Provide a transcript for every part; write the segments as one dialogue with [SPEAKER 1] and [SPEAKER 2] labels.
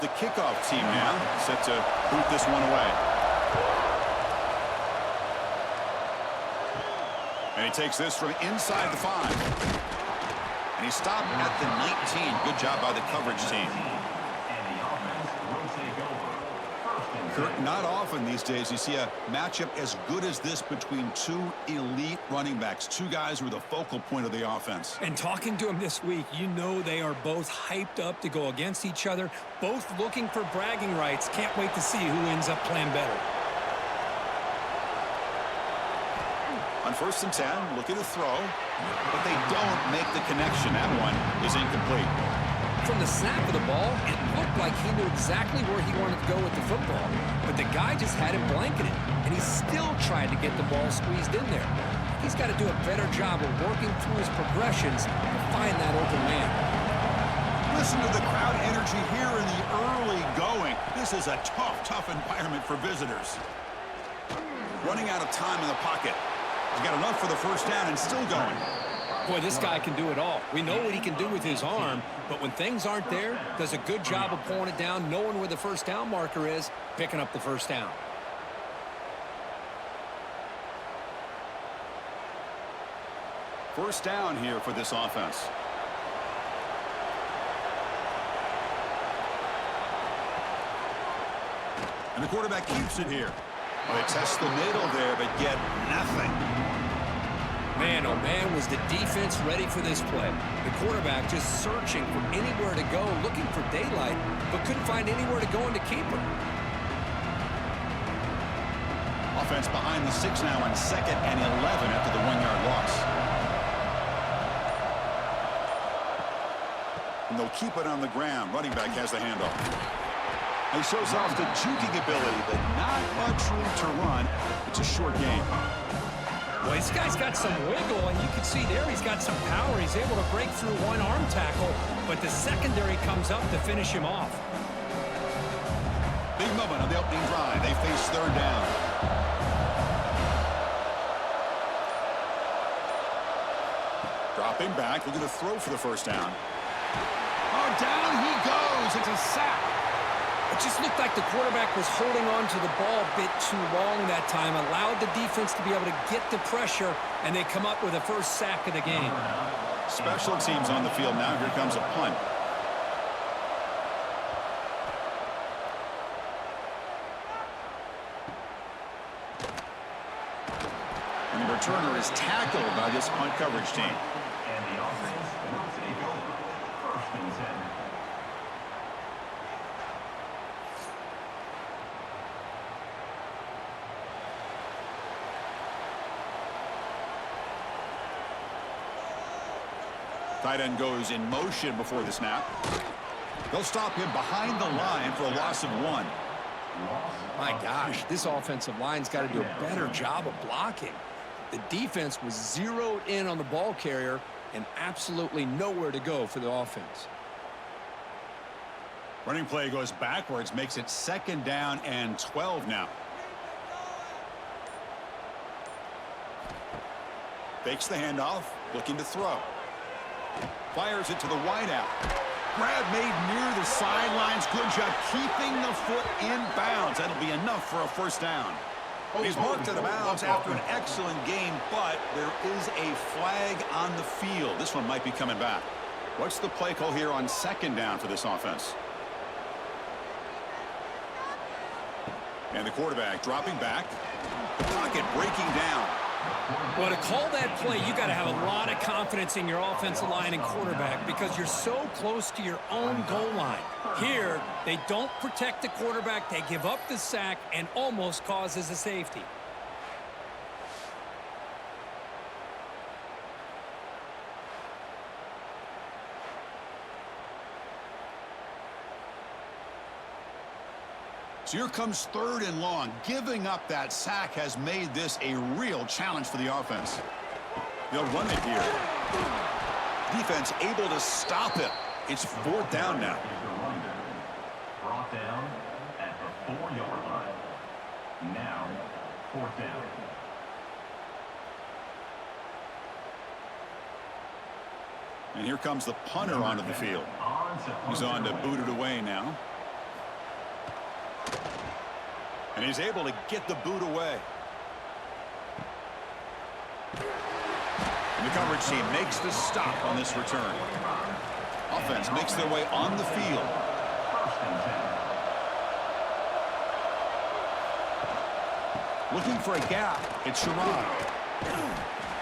[SPEAKER 1] The kickoff team now set to boot this one away. And he takes this from inside the 5. And he stopped at the 19. Good job by the coverage team. Kurt, not often these days you see a matchup as good as this between two elite running backs, two guys who are the focal point of the offense.
[SPEAKER 2] And talking to them this week, you know they are both hyped up to go against each other, both looking for bragging rights. Can't wait to see who ends up playing better.
[SPEAKER 1] On 1st and 10, looking to throw, but they don't make the connection. That one is incomplete.
[SPEAKER 2] From the snap of the ball, it looked like he knew exactly where he wanted to go with the football. But the guy just had him blanketed, and he still tried to get the ball squeezed in there. He's got to do a better job of working through his progressions to find that open man.
[SPEAKER 1] Listen to the crowd energy here in the early going. This is a tough environment for visitors. Running out of time in the pocket. He's got enough for the 1st down and still going.
[SPEAKER 2] Boy, this guy can do it all. We know what he can do with his arm, but when things aren't there, does a good job of pulling it down, knowing where the 1st down marker is, picking up the 1st down.
[SPEAKER 1] First down here for this offense. And the quarterback keeps it here. Well, they test the middle there, but get nothing.
[SPEAKER 2] Man, oh man, was the defense ready for this play. The quarterback just searching for anywhere to go, looking for daylight, but couldn't find anywhere to go into keeper.
[SPEAKER 1] Offense behind the 6 now on 2nd and 11 after the 1-yard loss. And they'll keep it on the ground. Running back has the handoff. He shows off the juking ability, but not much room to run. It's a short game.
[SPEAKER 2] Well, this guy's got some wiggle, and you can see there he's got some power. He's able to break through one arm tackle, but the secondary comes up to finish him off.
[SPEAKER 1] Big moment on the opening drive. They face 3rd down. Dropping back, looking to throw for the 1st down. Oh, down he goes. It's a sack.
[SPEAKER 2] It just looked like the quarterback was holding on to the ball a bit too long that time, allowed the defense to be able to get the pressure, and they come up with a 1st sack of the game.
[SPEAKER 1] Special teams on the field now. Here comes a punt. And the returner is tackled by this punt coverage team.
[SPEAKER 3] And the offense will take over 1st and 10.
[SPEAKER 1] Tight end goes in motion before the snap. They'll stop him behind the line for a loss of 1.
[SPEAKER 2] My gosh, this offensive line's got to do a better job of blocking. The defense was zeroed in on the ball carrier and absolutely nowhere to go for the offense.
[SPEAKER 1] Running play goes backwards, makes it 2nd down and 12 now. Fakes the handoff, looking to throw. Fires it to the wideout. Grab made near the sidelines. Good job keeping the foot in bounds. That'll be enough for a 1st down. He's marked out of bounds after an excellent game, but there is a flag on the field. This one might be coming back. What's the play call here on 2nd down for this offense? And the quarterback dropping back. Pocket breaking down.
[SPEAKER 2] Well, to call that play, you got to have a lot of confidence in your offensive line and quarterback because you're so close to your own goal line. Here, they don't protect the quarterback. They give up the sack and almost causes a safety.
[SPEAKER 1] So here comes 3rd and long. Giving up that sack has made this a real challenge for the offense. They'll run it here. Defense able to stop it. It's 4th down now.
[SPEAKER 3] Brought down at the 4-yard line. Now, 4th down.
[SPEAKER 1] And here comes the punter onto the field. He's on to boot it away now. And he's able to get the boot away. And the coverage team makes the stop on this return. Offense makes their way on the field. Looking for a gap. It's Sherrod.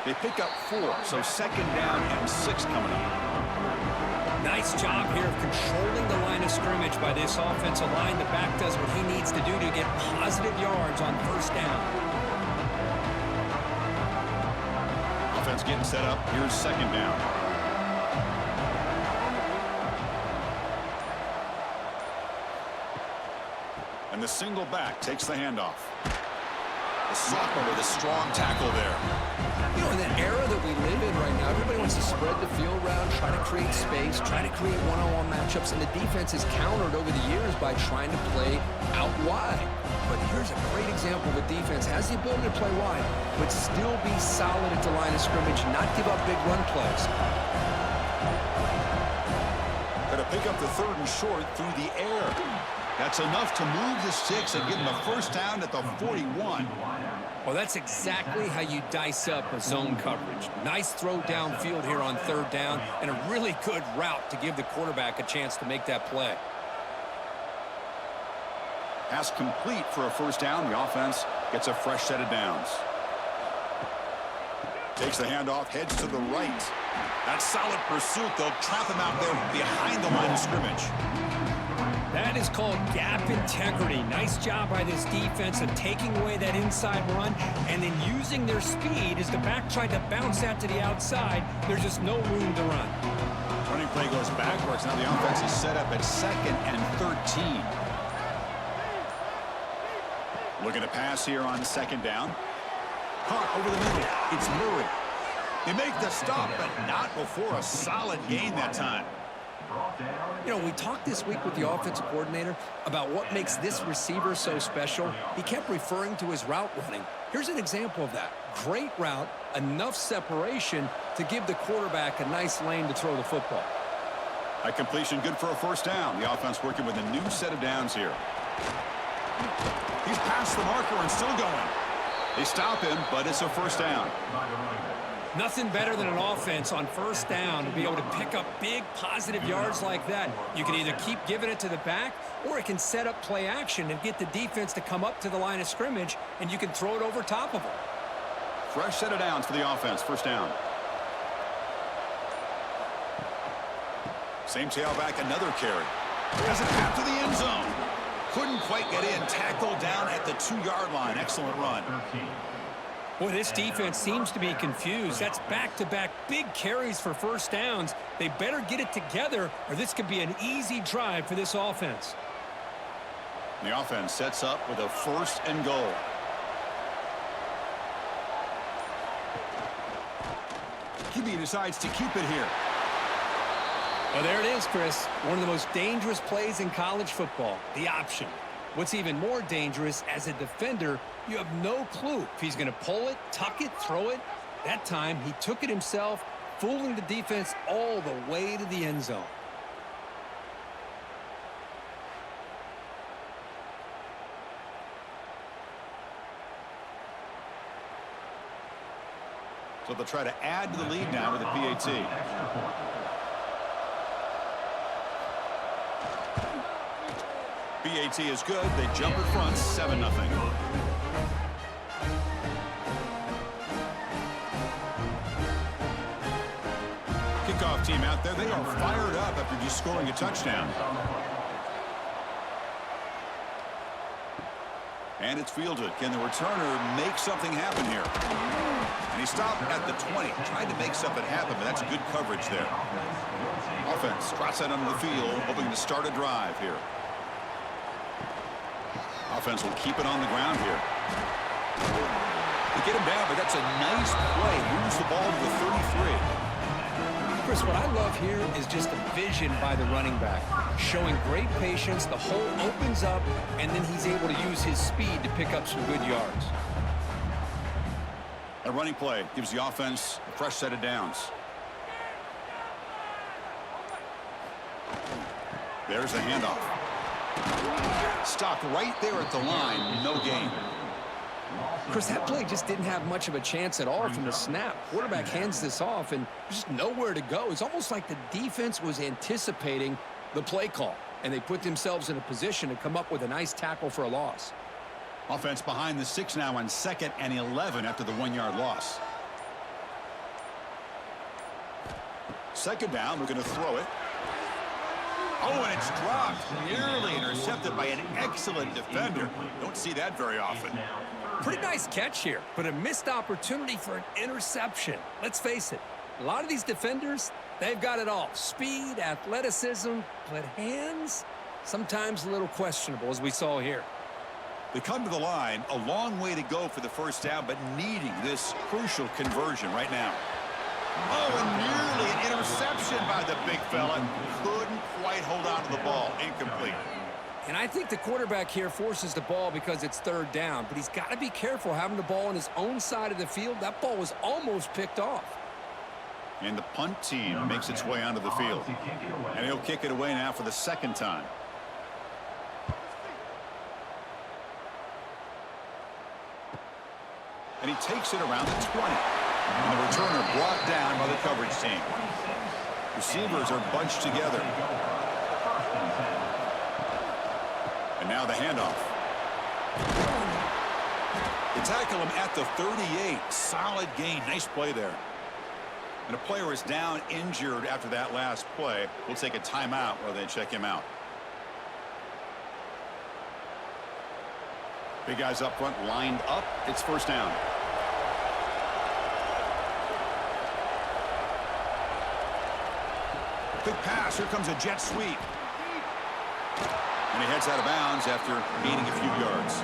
[SPEAKER 1] They pick up 4, so second down and 6 coming up.
[SPEAKER 2] Nice job here of controlling the line of scrimmage by this offensive line. The back does what he needs to do to get positive yards on first down.
[SPEAKER 1] Offense getting set up. Here's second down. And the single back takes the handoff. The sophomore with a strong tackle there.
[SPEAKER 2] You know, in that era that we live in right now, everybody wants to spread the field around, try to create space, try to create one-on-one matchups, and the defense is countered over the years by trying to play out wide. But here's a great example of a defense has the ability to play wide, but still be solid at the line of scrimmage, not give up big run plays.
[SPEAKER 1] Going to pick up the 3rd and short through the air. That's enough to move the sticks and give them a first down at the 41.
[SPEAKER 2] Well, that's exactly how you dice up a zone coverage. Nice throw downfield here on 3rd down, and a really good route to give the quarterback a chance to make that play.
[SPEAKER 1] Pass complete for a first down. The offense gets a fresh set of downs. Takes the handoff, heads to the right. That's solid pursuit. They'll trap him out there behind the line of scrimmage.
[SPEAKER 2] That is called gap integrity. Nice job by this defense of taking away that inside run and then using their speed as the back tried to bounce out to the outside. There's just no room to run.
[SPEAKER 1] Running play goes backwards. Now the offense is set up at 2nd and 13. Looking to pass here on 2nd down. Caught over the middle. It's Murray. They make the stop, but not before a solid gain that time.
[SPEAKER 2] You know, we talked this week with the offensive coordinator about what makes this receiver so special. He kept referring to his route running. Here's an example of that. Great route, enough separation to give the quarterback a nice lane to throw the football.
[SPEAKER 1] A completion good for a first down. The offense working with a new set of downs here. He's past the marker and still going. They stop him, but it's a first down.
[SPEAKER 2] Nothing better than an offense on first down to be able to pick up big positive yards like that. You can either keep giving it to the back, or it can set up play action and get the defense to come up to the line of scrimmage, and you can throw it over top of them.
[SPEAKER 1] Fresh set of downs for the offense. First down. Same tailback, another carry. Doesn't have to the end zone. Couldn't quite get in. Tackled down at the 2-yard line. Excellent run.
[SPEAKER 2] Boy, this defense seems to be confused. That's back-to-back big carries for first downs. They better get it together, or this could be an easy drive for this offense.
[SPEAKER 1] The offense sets up with a 1st and goal. QB decides to keep it here.
[SPEAKER 2] Well, there it is, Chris. One of the most dangerous plays in college football, the option. What's even more dangerous, as a defender, you have no clue if he's going to pull it, tuck it, throw it. That time, he took it himself, fooling the defense all the way to the end zone.
[SPEAKER 1] So they'll try to add to the lead now with a PAT. PAT is good. They jump in front, 7-0. Kickoff team out there. They are fired up after just scoring a touchdown. And it's fielded. Can the returner make something happen here? And he stopped at the 20. Tried to make something happen, but that's good coverage there. Offense drops that onto the field, hoping to start a drive here. Offense will keep it on the ground here. They get him down, but that's a nice play. Moves the ball to the 33.
[SPEAKER 2] Chris, what I love here is just the vision by the running back. Showing great patience, the hole opens up, and then he's able to use his speed to pick up some good yards.
[SPEAKER 1] A running play gives the offense a fresh set of downs. There's the handoff. Stopped right there at the line. No gain.
[SPEAKER 2] Chris, that play just didn't have much of a chance at all from the snap. Quarterback hands this off, and there's just nowhere to go. It's almost like the defense was anticipating the play call, and they put themselves in a position to come up with a nice tackle for a loss.
[SPEAKER 1] Offense behind the 6 now on 2nd and 11 after the 1-yard loss. 2nd down, we're going to throw it. Oh, and it's dropped. Nearly intercepted by an excellent defender. Don't see that very often.
[SPEAKER 2] Pretty nice catch here, but a missed opportunity for an interception. Let's face it, a lot of these defenders, they've got it all. Speed, athleticism, but hands, sometimes a little questionable, as we saw here.
[SPEAKER 1] They come to the line, a long way to go for the 1st down, but needing this crucial conversion right now. Oh, and nearly an interception by the big fella. Couldn't quite hold on to the ball. Incomplete.
[SPEAKER 2] And I think the quarterback here forces the ball because it's 3rd down, but he's got to be careful having the ball on his own side of the field. That ball was almost picked off.
[SPEAKER 1] And the punt team makes its way onto the field. And he'll kick it away now for the 2nd time. And he takes it around the 20. And the returner brought down by the coverage team. Receivers are bunched together. And now the handoff. They tackle him at the 38. Solid gain. Nice play there. And a player is down injured after that last play. We'll take a timeout while they check him out. Big guys up front lined up. It's 1st down. Quick pass. Here comes a jet sweep. And he heads out of bounds after gaining a few yards.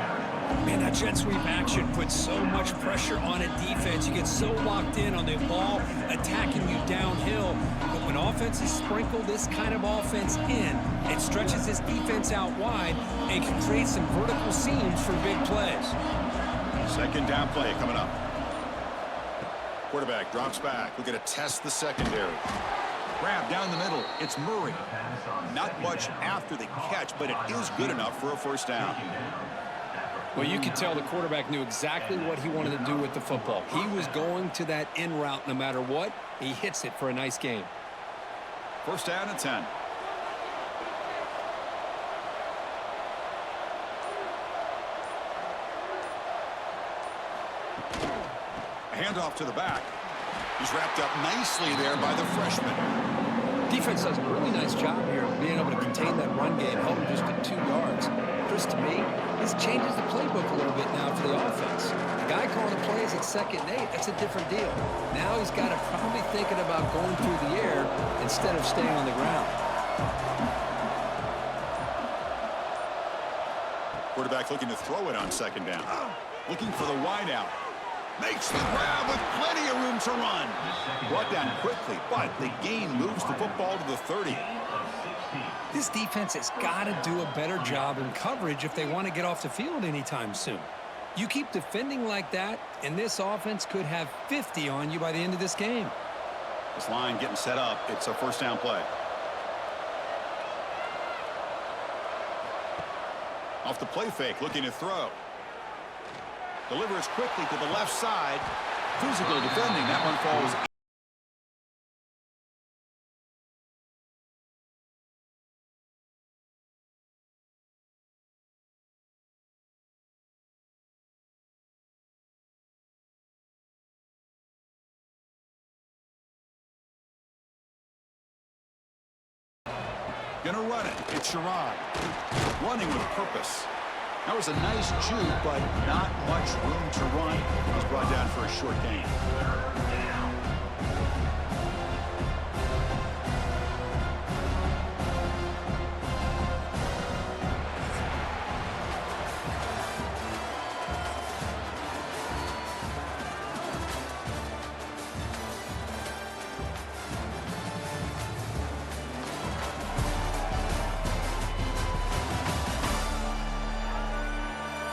[SPEAKER 2] Man, that jet sweep action puts so much pressure on a defense. You get so locked in on the ball attacking you downhill. But when offenses sprinkle this kind of offense in, it stretches this defense out wide and can create some vertical seams for big plays.
[SPEAKER 1] 2nd down play coming up. Quarterback drops back. We're going to test the secondary. Grab down the middle. It's Murray. Not much after the catch, but it is good enough for a 1st down.
[SPEAKER 2] Well, you could tell the quarterback knew exactly what he wanted to do with the football. He was going to that in route no matter what. He hits it for a nice gain.
[SPEAKER 1] 1st down and 10. A handoff to the back. He's wrapped up nicely there by the freshman.
[SPEAKER 2] Defense does a really nice job here of being able to contain that run game, held him just at 2 yards. Chris, to me, this changes the playbook a little bit now for the offense. The guy calling the plays at 2nd and 8, that's a different deal. Now he's got to probably thinking about going through the air instead of staying on the ground.
[SPEAKER 1] Quarterback looking to throw it on 2nd down. Looking for the wide out. Makes the grab with plenty of room to run. Brought down quickly, but the gain moves the football to the 30.
[SPEAKER 2] This defense has got to do a better job in coverage if they want to get off the field anytime soon. You keep defending like that, and this offense could have 50 on you by the end of this game.
[SPEAKER 1] This line getting set up. It's a 1st down play. Off the play fake, looking to throw. Delivers quickly to the left side. Physical defending. That one falls. Gonna run it. It's Sherrod. Running with purpose. That was a nice juke, but not much room to run. He's brought down for a short gain.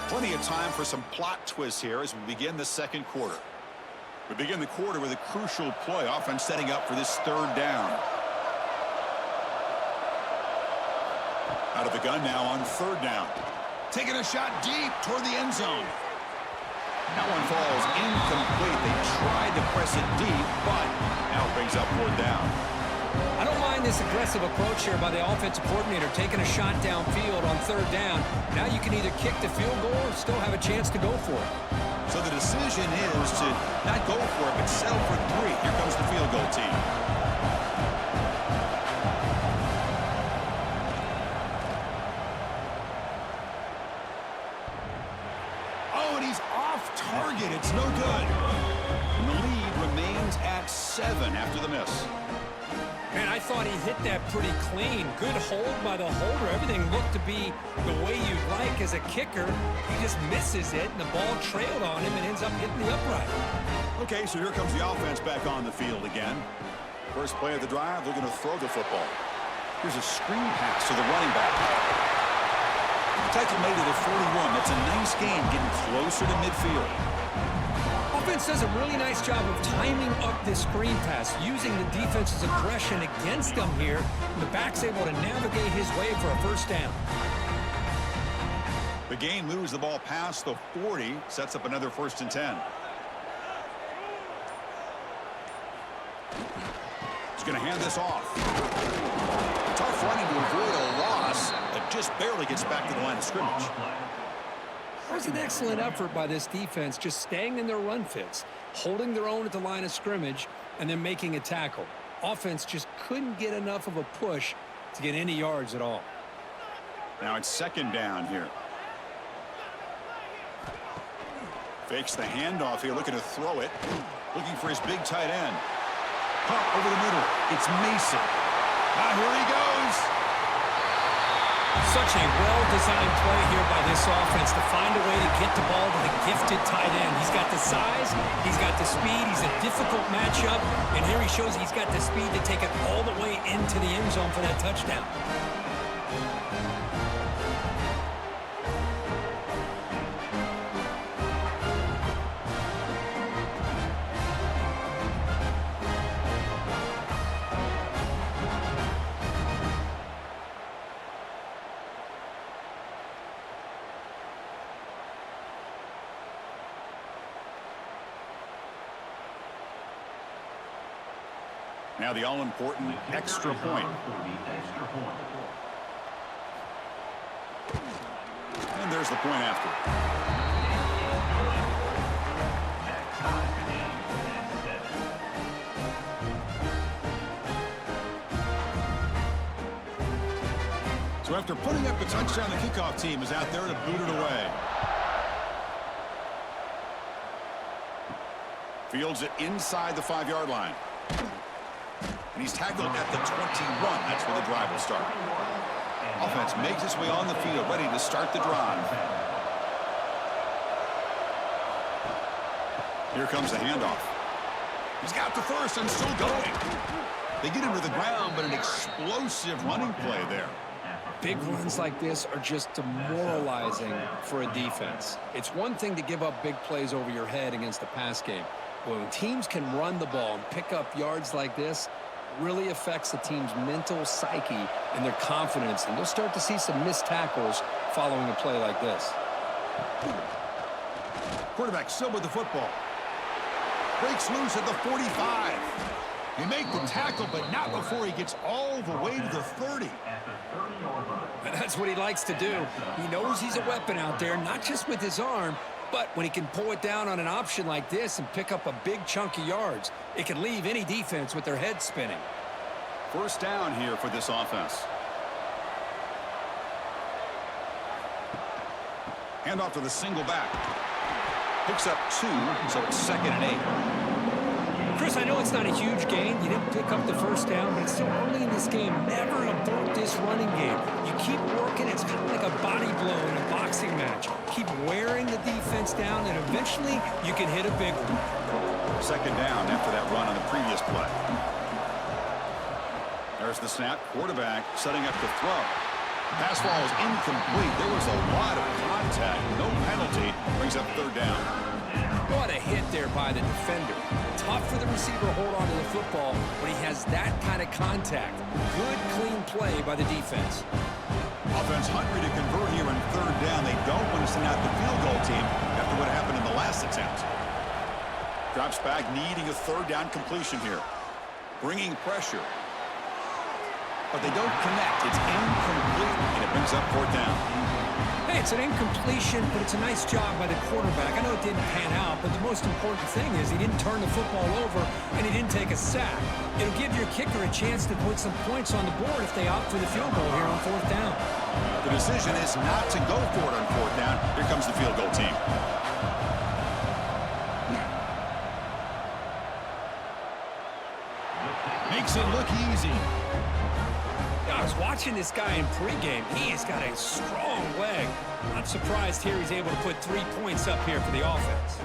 [SPEAKER 1] Plenty of time for some plot twists here as we begin the 2nd quarter. We begin the quarter with a crucial play. Offense setting up for this 3rd down. Out of the gun now on third down. Taking a shot deep toward the end zone. That one falls incomplete. They tried to press it deep, but now it brings up fourth down.
[SPEAKER 2] I don't mind this aggressive approach here by the offensive coordinator, taking a shot downfield on third down. Now you can either kick the field goal or still have a chance to go for it.
[SPEAKER 1] So the decision is to not go for it, but settle for 3. Here comes the field goal team. Oh, and he's off target. It's no good. And the lead remains at 7 after the miss.
[SPEAKER 2] Man, I thought he hit that pretty clean. Good hold by the holder. Everything looked to be the way you'd like as a kicker. He just misses it, and the ball trailed on him and ends up hitting the upright.
[SPEAKER 1] Okay, so here comes the offense back on the field again. First play of the drive, they're going to throw the football. Here's a screen pass to the running back. Tackle made to the 41. That's a nice gain, getting closer to midfield.
[SPEAKER 2] Offense does a really nice job of timing up this screen pass, using the defense's aggression against them here. And the back's able to navigate his way for a first down.
[SPEAKER 1] The game moves the ball past the 40, sets up another 1st and 10. He's going to hand this off. Tough running to avoid a loss, but just barely gets back to the line of scrimmage.
[SPEAKER 2] That was an excellent effort by this defense, just staying in their run fits, holding their own at the line of scrimmage, and then making a tackle. Offense just couldn't get enough of a push to get any yards at all.
[SPEAKER 1] Now it's 2nd down here. Fakes the handoff here, looking to throw it. Looking for his big tight end. Caught over the middle. It's Mason. Now here he goes.
[SPEAKER 2] Such a well-designed play here by this offense to find a way to get the ball to the gifted tight end. He's got the size, he's got the speed, he's a difficult matchup, and here he shows he's got the speed to take it all the way into the end zone for that touchdown.
[SPEAKER 1] Now the all-important extra point. And there's the point after. So after putting up a touchdown, the kickoff team is out there to boot it away. Fields it inside the 5-yard line. And he's tackled at the 21. That's where the drive will start. Offense makes its way on the field, ready to start the drive. Here comes the handoff. He's got the first and still going. They get him to the ground, but an explosive running play there.
[SPEAKER 2] Big runs like this are just demoralizing for a defense. It's one thing to give up big plays over your head against the pass game. But when teams can run the ball and pick up yards like this, really affects the team's mental psyche and their confidence, and you'll start to see some missed tackles following a play like this.
[SPEAKER 1] Quarterback still with the football. Breaks loose at the 45. He made the tackle, but not before he gets all the way to the 30.
[SPEAKER 2] And that's what he likes to do. He knows he's a weapon out there, not just with his arm, but when he can pull it down on an option like this and pick up a big chunk of yards, it can leave any defense with their head spinning.
[SPEAKER 1] First down here for this offense. Hand off to the single back. Picks up 2, so it's 2nd and 8.
[SPEAKER 2] Chris, I know it's not a huge gain. You didn't pick up the first down, but it's still early in this game. Never abort this running game. You keep working. It's kind of like a body blow in a boxing match. Keep wearing the defense down, and eventually you can hit a big one.
[SPEAKER 1] 2nd down after that run on the previous play. There's the snap. Quarterback setting up to throw. Pass ball is incomplete. There was a lot of contact. No penalty. Brings up 3rd down.
[SPEAKER 2] What a hit there by the defender. Tough for the receiver to hold on to the football when he has that kind of contact. Good, clean play by the defense.
[SPEAKER 1] Offense hungry to convert here in third down. They don't want to send out the field goal team after what happened in the last attempt. Drops back, needing a third down completion here. Bringing pressure. But they don't connect. It's incomplete, and it brings up fourth down.
[SPEAKER 2] Hey, it's an incompletion, but it's a nice job by the quarterback. I know it didn't pan out, but the most important thing is he didn't turn the football over, and he didn't take a sack. It'll give your kicker a chance to put some points on the board if they opt for the field goal here on fourth down.
[SPEAKER 1] The decision is not to go for it on fourth down. Here comes the field goal team. Makes it look easy.
[SPEAKER 2] I was watching this guy in pregame. He has got a strong leg. Not surprised here he's able to put 3 points up here for the offense.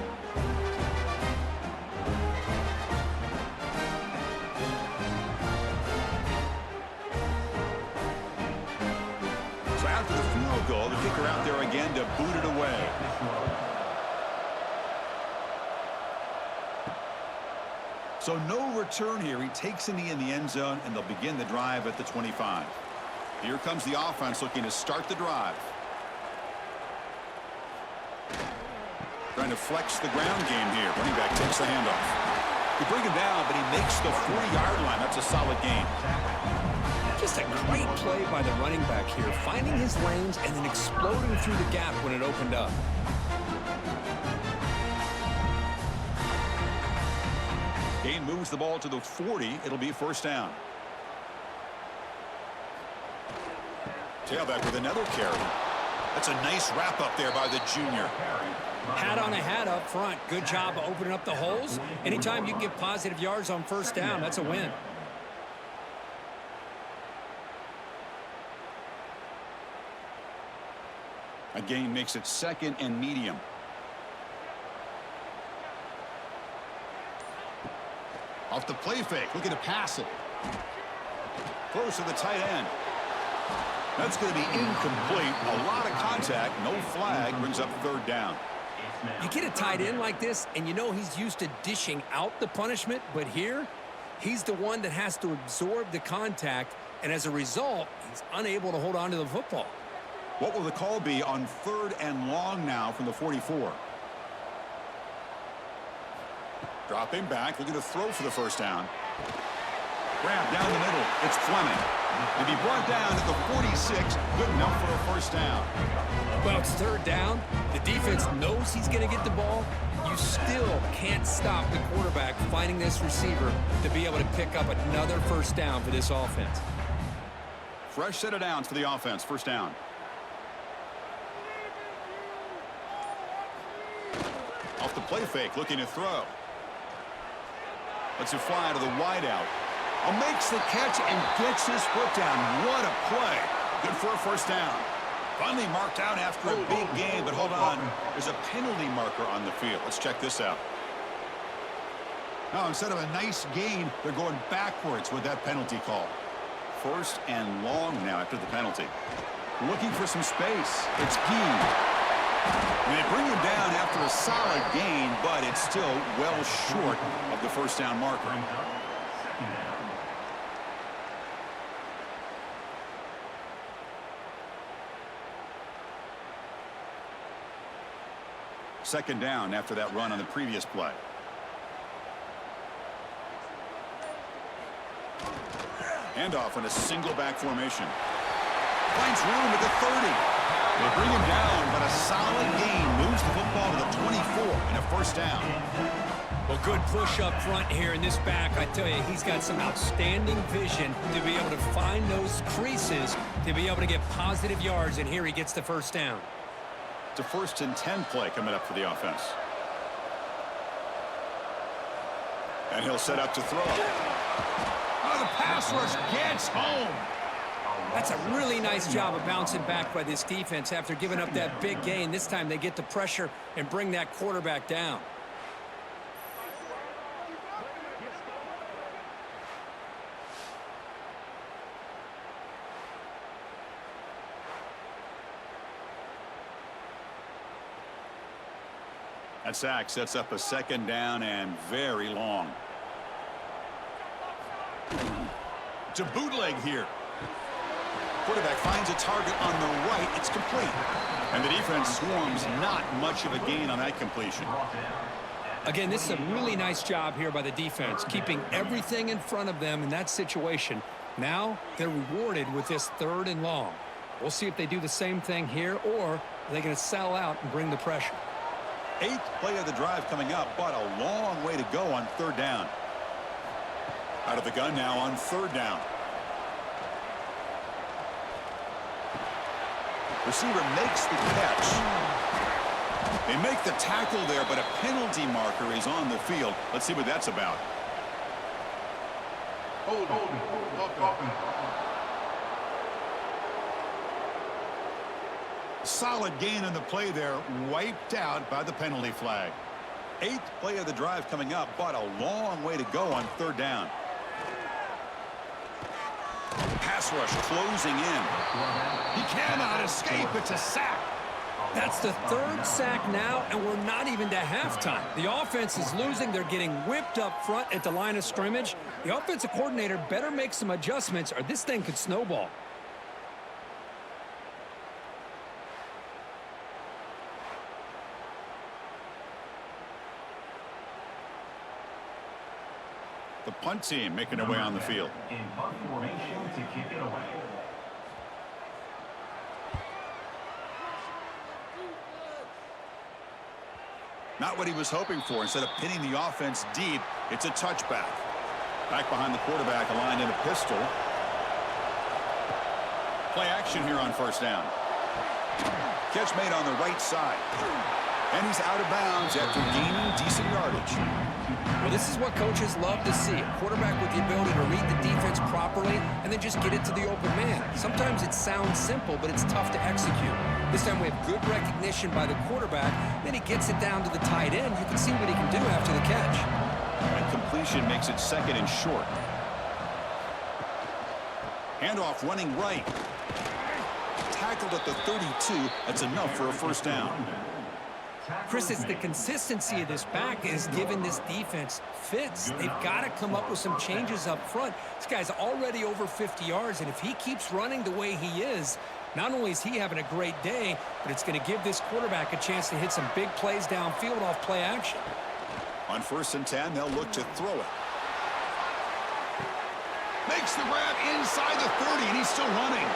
[SPEAKER 1] So after the field goal, the kicker out there again to boot it away. So no return here. He takes a knee in the end zone, and they'll begin the drive at the 25. Here comes the offense looking to start the drive. Trying to flex the ground game here. Running back takes the handoff. They bring him down, but he makes the 40-yard line. That's a solid gain.
[SPEAKER 2] Just a great play by the running back here, finding his lanes and then exploding through the gap when it opened up.
[SPEAKER 1] Gain moves the ball to the 40. It'll be first down. Tailback with another carry. That's a nice wrap up there by the junior.
[SPEAKER 2] Hat on a hat up front. Good job of opening up the holes. Anytime you can get positive yards on first down, that's a win.
[SPEAKER 1] A gain makes it second and medium. Off the play fake, looking to pass it. Close to the tight end. That's going to be incomplete. A lot of contact, no flag, brings up third down.
[SPEAKER 2] You get a tight end like this, and you know he's used to dishing out the punishment, but here, he's the one that has to absorb the contact, and as a result, he's unable to hold on to the football.
[SPEAKER 1] What will the call be on third and long now from the 44? Dropping back, looking to throw for the first down. Grab down the middle. It's Fleming. To be brought down at the 46, good enough for a first down.
[SPEAKER 2] Well, it's third down. The defense knows he's going to get the ball. You still can't stop the quarterback finding this receiver to be able to pick up another first down for this offense.
[SPEAKER 1] Fresh set of downs for the offense. First down. Off the play fake, looking to throw. Lets it fly to the wideout. Makes the catch and gets his foot down. What a play. Good for a first down. Finally marked out after a big game, but hold on. There's a penalty marker on the field. Let's check this out. Now, instead of a nice gain, they're going backwards with that penalty call. First and long now after the penalty. Looking for some space. It's Gee. And they bring him down after a solid gain, but it's still well short of the first down marker. Second down after that run on the previous play. Handoff in a single back formation. Finds room at the 30. They bring him down, but a solid gain moves the football to the 24 and a first down.
[SPEAKER 2] Well, good push up front here in this back. I tell you, he's got some outstanding vision to be able to find those creases, to be able to get positive yards, and here he gets the first down.
[SPEAKER 1] It's a 1st and 10 play coming up for the offense. And he'll set up to throw. Oh, the pass rush gets home.
[SPEAKER 2] That's a really nice job of bouncing back by this defense after giving up that big gain. This time they get the pressure and bring that quarterback down.
[SPEAKER 1] That sack sets up a second down and very long. To bootleg here. Quarterback finds a target on the right. It's complete. And the defense swarms, not much of a gain on that completion.
[SPEAKER 2] Again, this is a really nice job here by the defense, keeping everything in front of them in that situation. Now they're rewarded with this 3rd and long. We'll see if they do the same thing here, or are they going to sell out and bring the pressure.
[SPEAKER 1] 8th play of the drive coming up, but a long way to go on 3rd down. Out of the gun now on 3rd down. Receiver makes the catch. They make the tackle there, but a penalty marker is on the field. Let's see what that's about.
[SPEAKER 3] Hold.
[SPEAKER 1] Solid gain on the play there, wiped out by the penalty flag. 8th play of the drive coming up, but a long way to go on 3rd down. Pass rush closing in. He cannot escape. It's a sack.
[SPEAKER 2] That's the 3rd sack now, and we're not even to halftime. The offense is losing. They're getting whipped up front at the line of scrimmage. The offensive coordinator better make some adjustments, or this thing could snowball.
[SPEAKER 1] The punt team making their way on the field.
[SPEAKER 3] In punt formation to kick it away.
[SPEAKER 1] Not what he was hoping for. Instead of pinning the offense deep, it's a touchback. Back behind the quarterback, aligned in a pistol. Play action here on 1st down. Catch made on the right side. And he's out of bounds after gaining decent yardage.
[SPEAKER 2] Well, this is what coaches love to see. A quarterback with the ability to read the defense properly and then just get it to the open man. Sometimes it sounds simple, but it's tough to execute. This time we have good recognition by the quarterback. Then he gets it down to the tight end. You can see what he can do after the catch.
[SPEAKER 1] That completion makes it 2nd and short. Handoff running right. Tackled at the 32. That's enough for a 1st down.
[SPEAKER 2] Chris, it's the consistency of this back is giving this defense fits. They've got to come up with some changes up front. This guy's already over 50 yards, and if he keeps running the way he is, not only is he having a great day, but it's going to give this quarterback a chance to hit some big plays downfield off play action.
[SPEAKER 1] On 1st and 10, they'll look to throw it. Makes the grab inside the 30, and he's still running.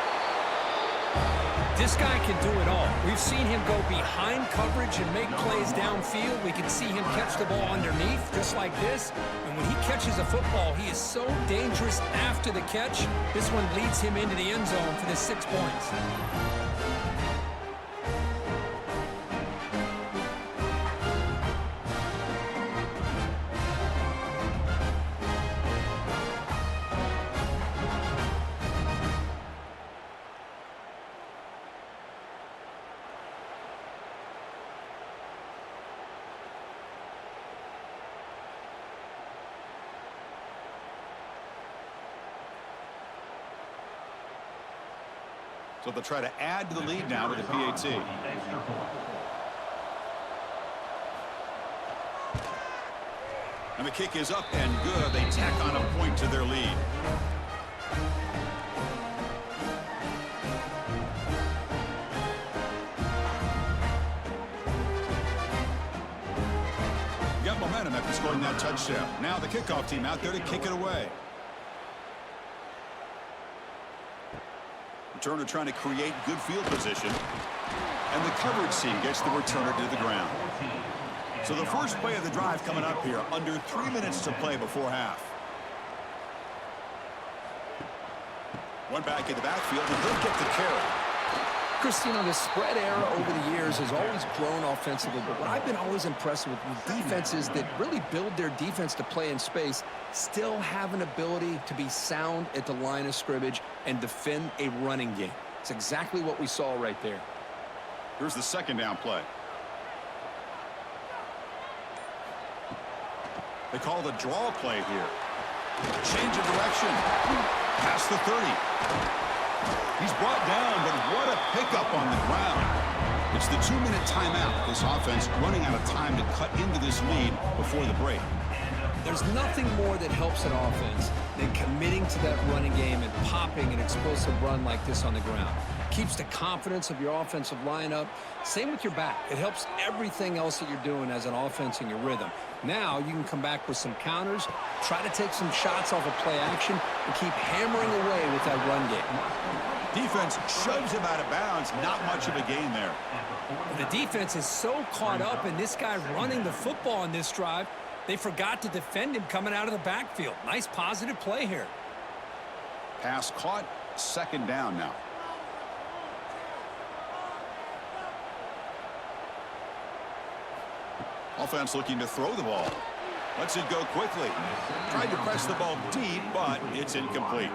[SPEAKER 2] This guy can do it all. We've seen him go behind coverage and make plays downfield. We can see him catch the ball underneath, just like this. And when he catches a football, he is so dangerous after the catch. This one leads him into the end zone for the 6 points.
[SPEAKER 1] So they'll try to add to the lead now with the PAT. And the kick is up and good. They tack on a point to their lead. Got momentum after scoring that touchdown. Now the kickoff team out there to kick it away. Returner trying to create good field position. And the coverage team gets the returner to the ground. So the first play of the drive coming up here, under 3 minutes to play before half. One back in the backfield, and he'll get the carry.
[SPEAKER 2] Christine, the spread era over the years has always grown offensively, but what I've been always impressed with defenses that really build their defense to play in space still have an ability to be sound at the line of scrimmage and defend a running game. It's exactly what we saw right there.
[SPEAKER 1] Here's the 2nd down play. They call the draw play here. Change of direction. Past the 30. He's brought down, but what a pickup on the ground. It's the 2-minute timeout. This offense running out of time to cut into this lead before the break.
[SPEAKER 2] There's nothing more that helps an offense than committing to that running game and popping an explosive run like this on the ground. Keeps the confidence of your offensive lineup. Same with your back. It helps everything else that you're doing as an offense in your rhythm. Now you can come back with some counters, try to take some shots off of play action, and keep hammering away with that run game.
[SPEAKER 1] Defense shoves him out of bounds. Not much of a gain there.
[SPEAKER 2] The defense is so caught up in this guy running the football on this drive, they forgot to defend him coming out of the backfield. Nice positive play here.
[SPEAKER 1] Pass caught. Second down now. Offense looking to throw the ball. Lets it go quickly. Tried to press the ball deep, but it's incomplete.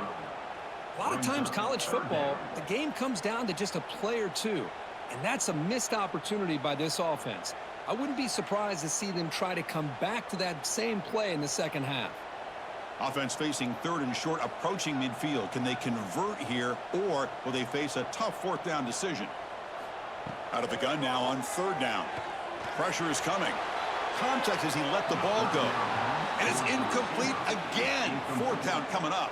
[SPEAKER 2] A lot of times college football, the game comes down to just a play or two, and that's a missed opportunity by this offense. I wouldn't be surprised to see them try to come back to that same play in the second half.
[SPEAKER 1] Offense facing third and short, approaching midfield. Can they convert here, or will they face a tough fourth down decision? Out of the gun now on third down. Pressure is coming. Contact as he let the ball go. And it's incomplete again. Fourth down coming up.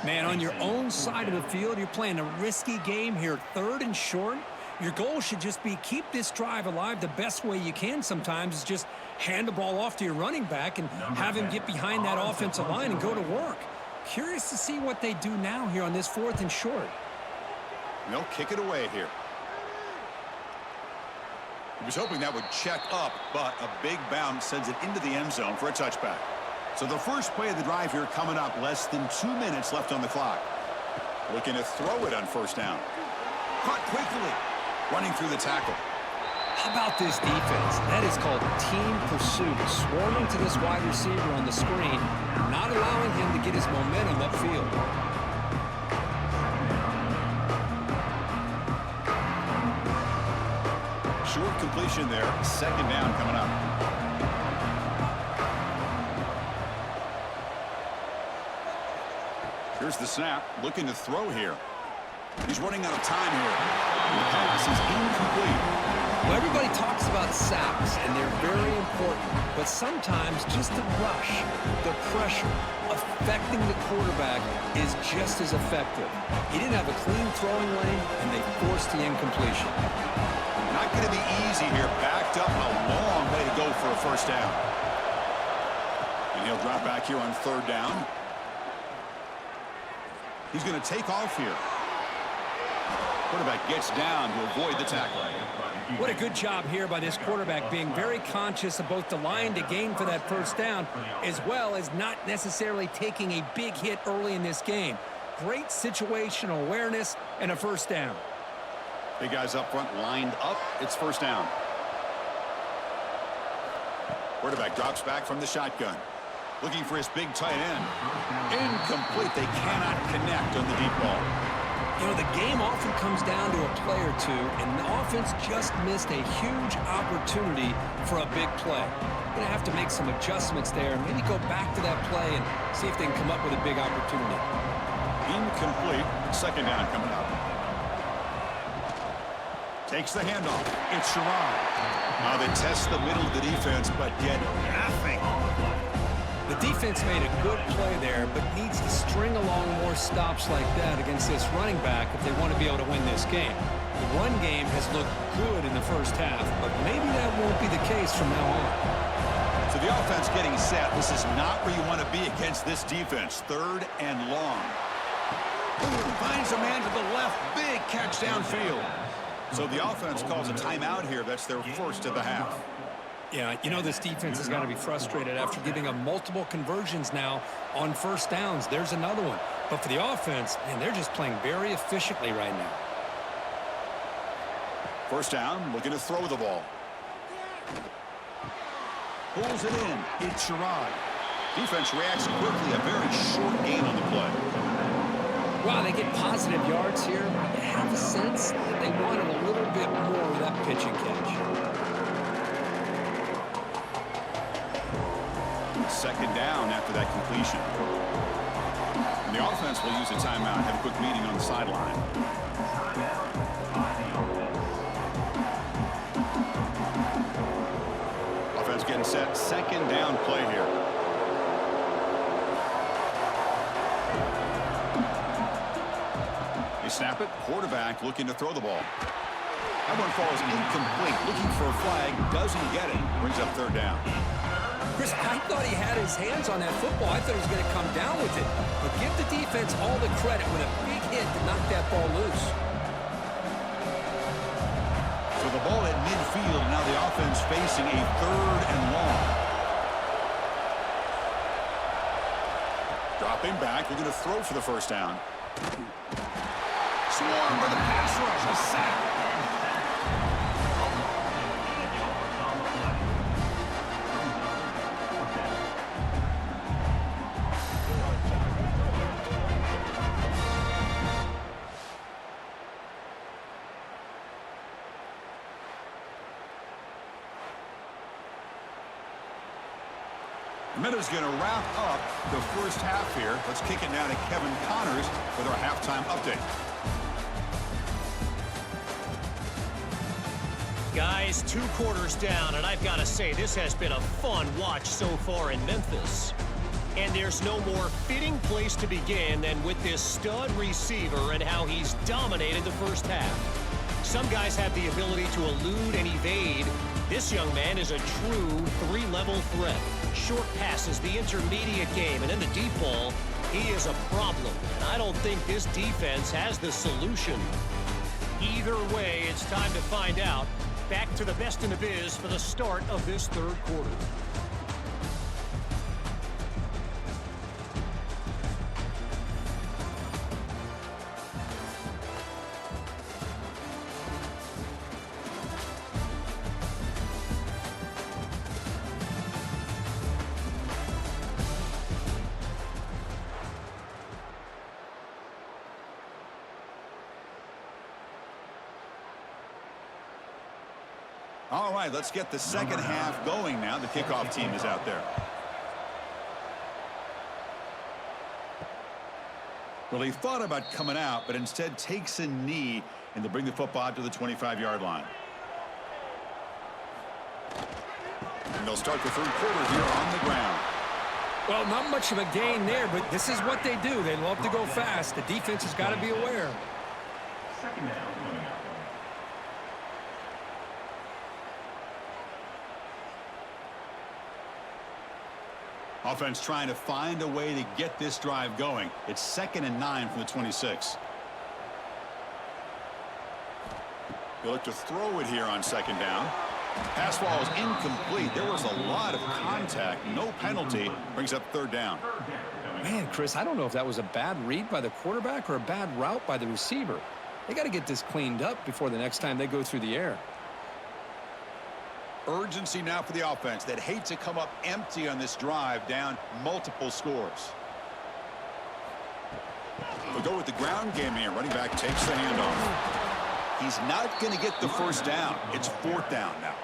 [SPEAKER 2] Man, on your own side of the field, you're playing a risky game here, third and short. Your goal should just be keep this drive alive the best way you can sometimes is just hand the ball off to your running back and have him get behind that offensive line and go to work. Curious to see what they do now here on this fourth and short.
[SPEAKER 1] They'll kick it away here. He was hoping that would check up, but a big bounce sends it into the end zone for a touchback. So the first play of the drive here coming up, less than 2 minutes left on the clock. Looking to throw it on first down. Caught quickly. Running through the tackle.
[SPEAKER 2] How about this defense? That is called team pursuit. Swarming to this wide receiver on the screen, not allowing him to get his momentum upfield.
[SPEAKER 1] Short completion there. Second down coming up. Here's the snap. Looking to throw here. He's running out of time here. The pass is incomplete.
[SPEAKER 2] Well, everybody talks about sacks, and they're very important. But sometimes just the rush, the pressure, affecting the quarterback is just as effective. He didn't have a clean throwing lane, and they forced the incompletion.
[SPEAKER 1] Not going to be easy here. Backed up a long way to go for a first down. And he'll drop back here on third down. He's going to take off here. Quarterback gets down to avoid the tackle.
[SPEAKER 2] What a good job here by this quarterback, being very conscious of both the line to gain for that first down, as well as not necessarily taking a big hit early in this game. Great situational awareness and a first down.
[SPEAKER 1] Big guys up front lined up. It's first down. Quarterback drops back from the shotgun. Looking for his big tight end. Incomplete. They cannot connect on the deep ball.
[SPEAKER 2] You know, the game often comes down to a play or two, and the offense just missed a huge opportunity for a big play. Going to have to make some adjustments there and maybe go back to that play and see if they can come up with a big opportunity.
[SPEAKER 1] Incomplete. Second down coming up. Takes the handoff. It's Sherrod. Now they test the middle of the defense, but get nothing.
[SPEAKER 2] The defense made a good play there, but needs to string along more stops like that against this running back if they want to be able to win this game. The run game has looked good in the first half, but maybe that won't be the case from now on.
[SPEAKER 1] So the offense getting set. This is not where you want to be against this defense. Third and long. Finds a man to the left. Big catch downfield. So the offense calls a timeout here. That's their first of the half.
[SPEAKER 2] Yeah, you know this defense has got to be frustrated after giving them multiple conversions now on first downs. There's another one. But for the offense, man, they're just playing very efficiently right now.
[SPEAKER 1] First down, looking to throw the ball. Pulls it in. It's Sherrod. Defense reacts quickly. A very short gain on the play.
[SPEAKER 2] Wow, they get positive yards here. You have a sense that they wanted a little bit more of that pitch and catch.
[SPEAKER 1] Second down after that completion. And the offense will use a timeout. Have a quick meeting on the sideline. Offense getting set. Second down play here. snap it. Quarterback looking to throw the ball. That one falls incomplete. Looking for a flag. Doesn't get it. Brings up third down.
[SPEAKER 2] Chris, I thought he had his hands on that football. I thought he was going to come down with it. But give the defense all the credit with a big hit to knock that ball loose.
[SPEAKER 1] So the ball at midfield. Now the offense facing a 3rd and long. Dropping back. We're going to throw for the first down. Swarm by the pass rush. A sack. Minute's going to wrap up the first half here. Let's kick it now to Kevin Connors with our halftime update.
[SPEAKER 4] Guys, 2 quarters down, and I've got to say, this has been a fun watch so far in Memphis. And there's no more fitting place to begin than with this stud receiver and how he's dominated the first half. Some guys have the ability to elude and evade. This young man is a true 3-level threat. Short passes, the intermediate game, and then the deep ball, he is a problem. And I don't think this defense has the solution. Either way, it's time to find out. Back to the best in the biz for the start of this 3rd quarter.
[SPEAKER 1] All right, let's get the second half going now. The kickoff team is out there. Well, he thought about coming out, but instead takes a knee and to bring the football out to the 25-yard line. And they'll start the 3rd quarter here on the ground.
[SPEAKER 2] Well, not much of a gain there, but this is what they do. They love to go fast. The defense has got to be aware.
[SPEAKER 3] Second down.
[SPEAKER 1] Offense trying to find a way to get this drive going. It's 2nd and 9 from the 26. They look to throw it here on 2nd down. Pass ball is incomplete. There was a lot of contact. No penalty. Brings up 3rd down.
[SPEAKER 2] Man, Chris, I don't know if that was a bad read by the quarterback or a bad route by the receiver. They got to get this cleaned up before the next time they go through the air.
[SPEAKER 1] Urgency now for the offense that hate to come up empty on this drive, down multiple scores. We'll go with the ground game here. Running back takes the handoff. He's not going to get the first down. It's 4th down now.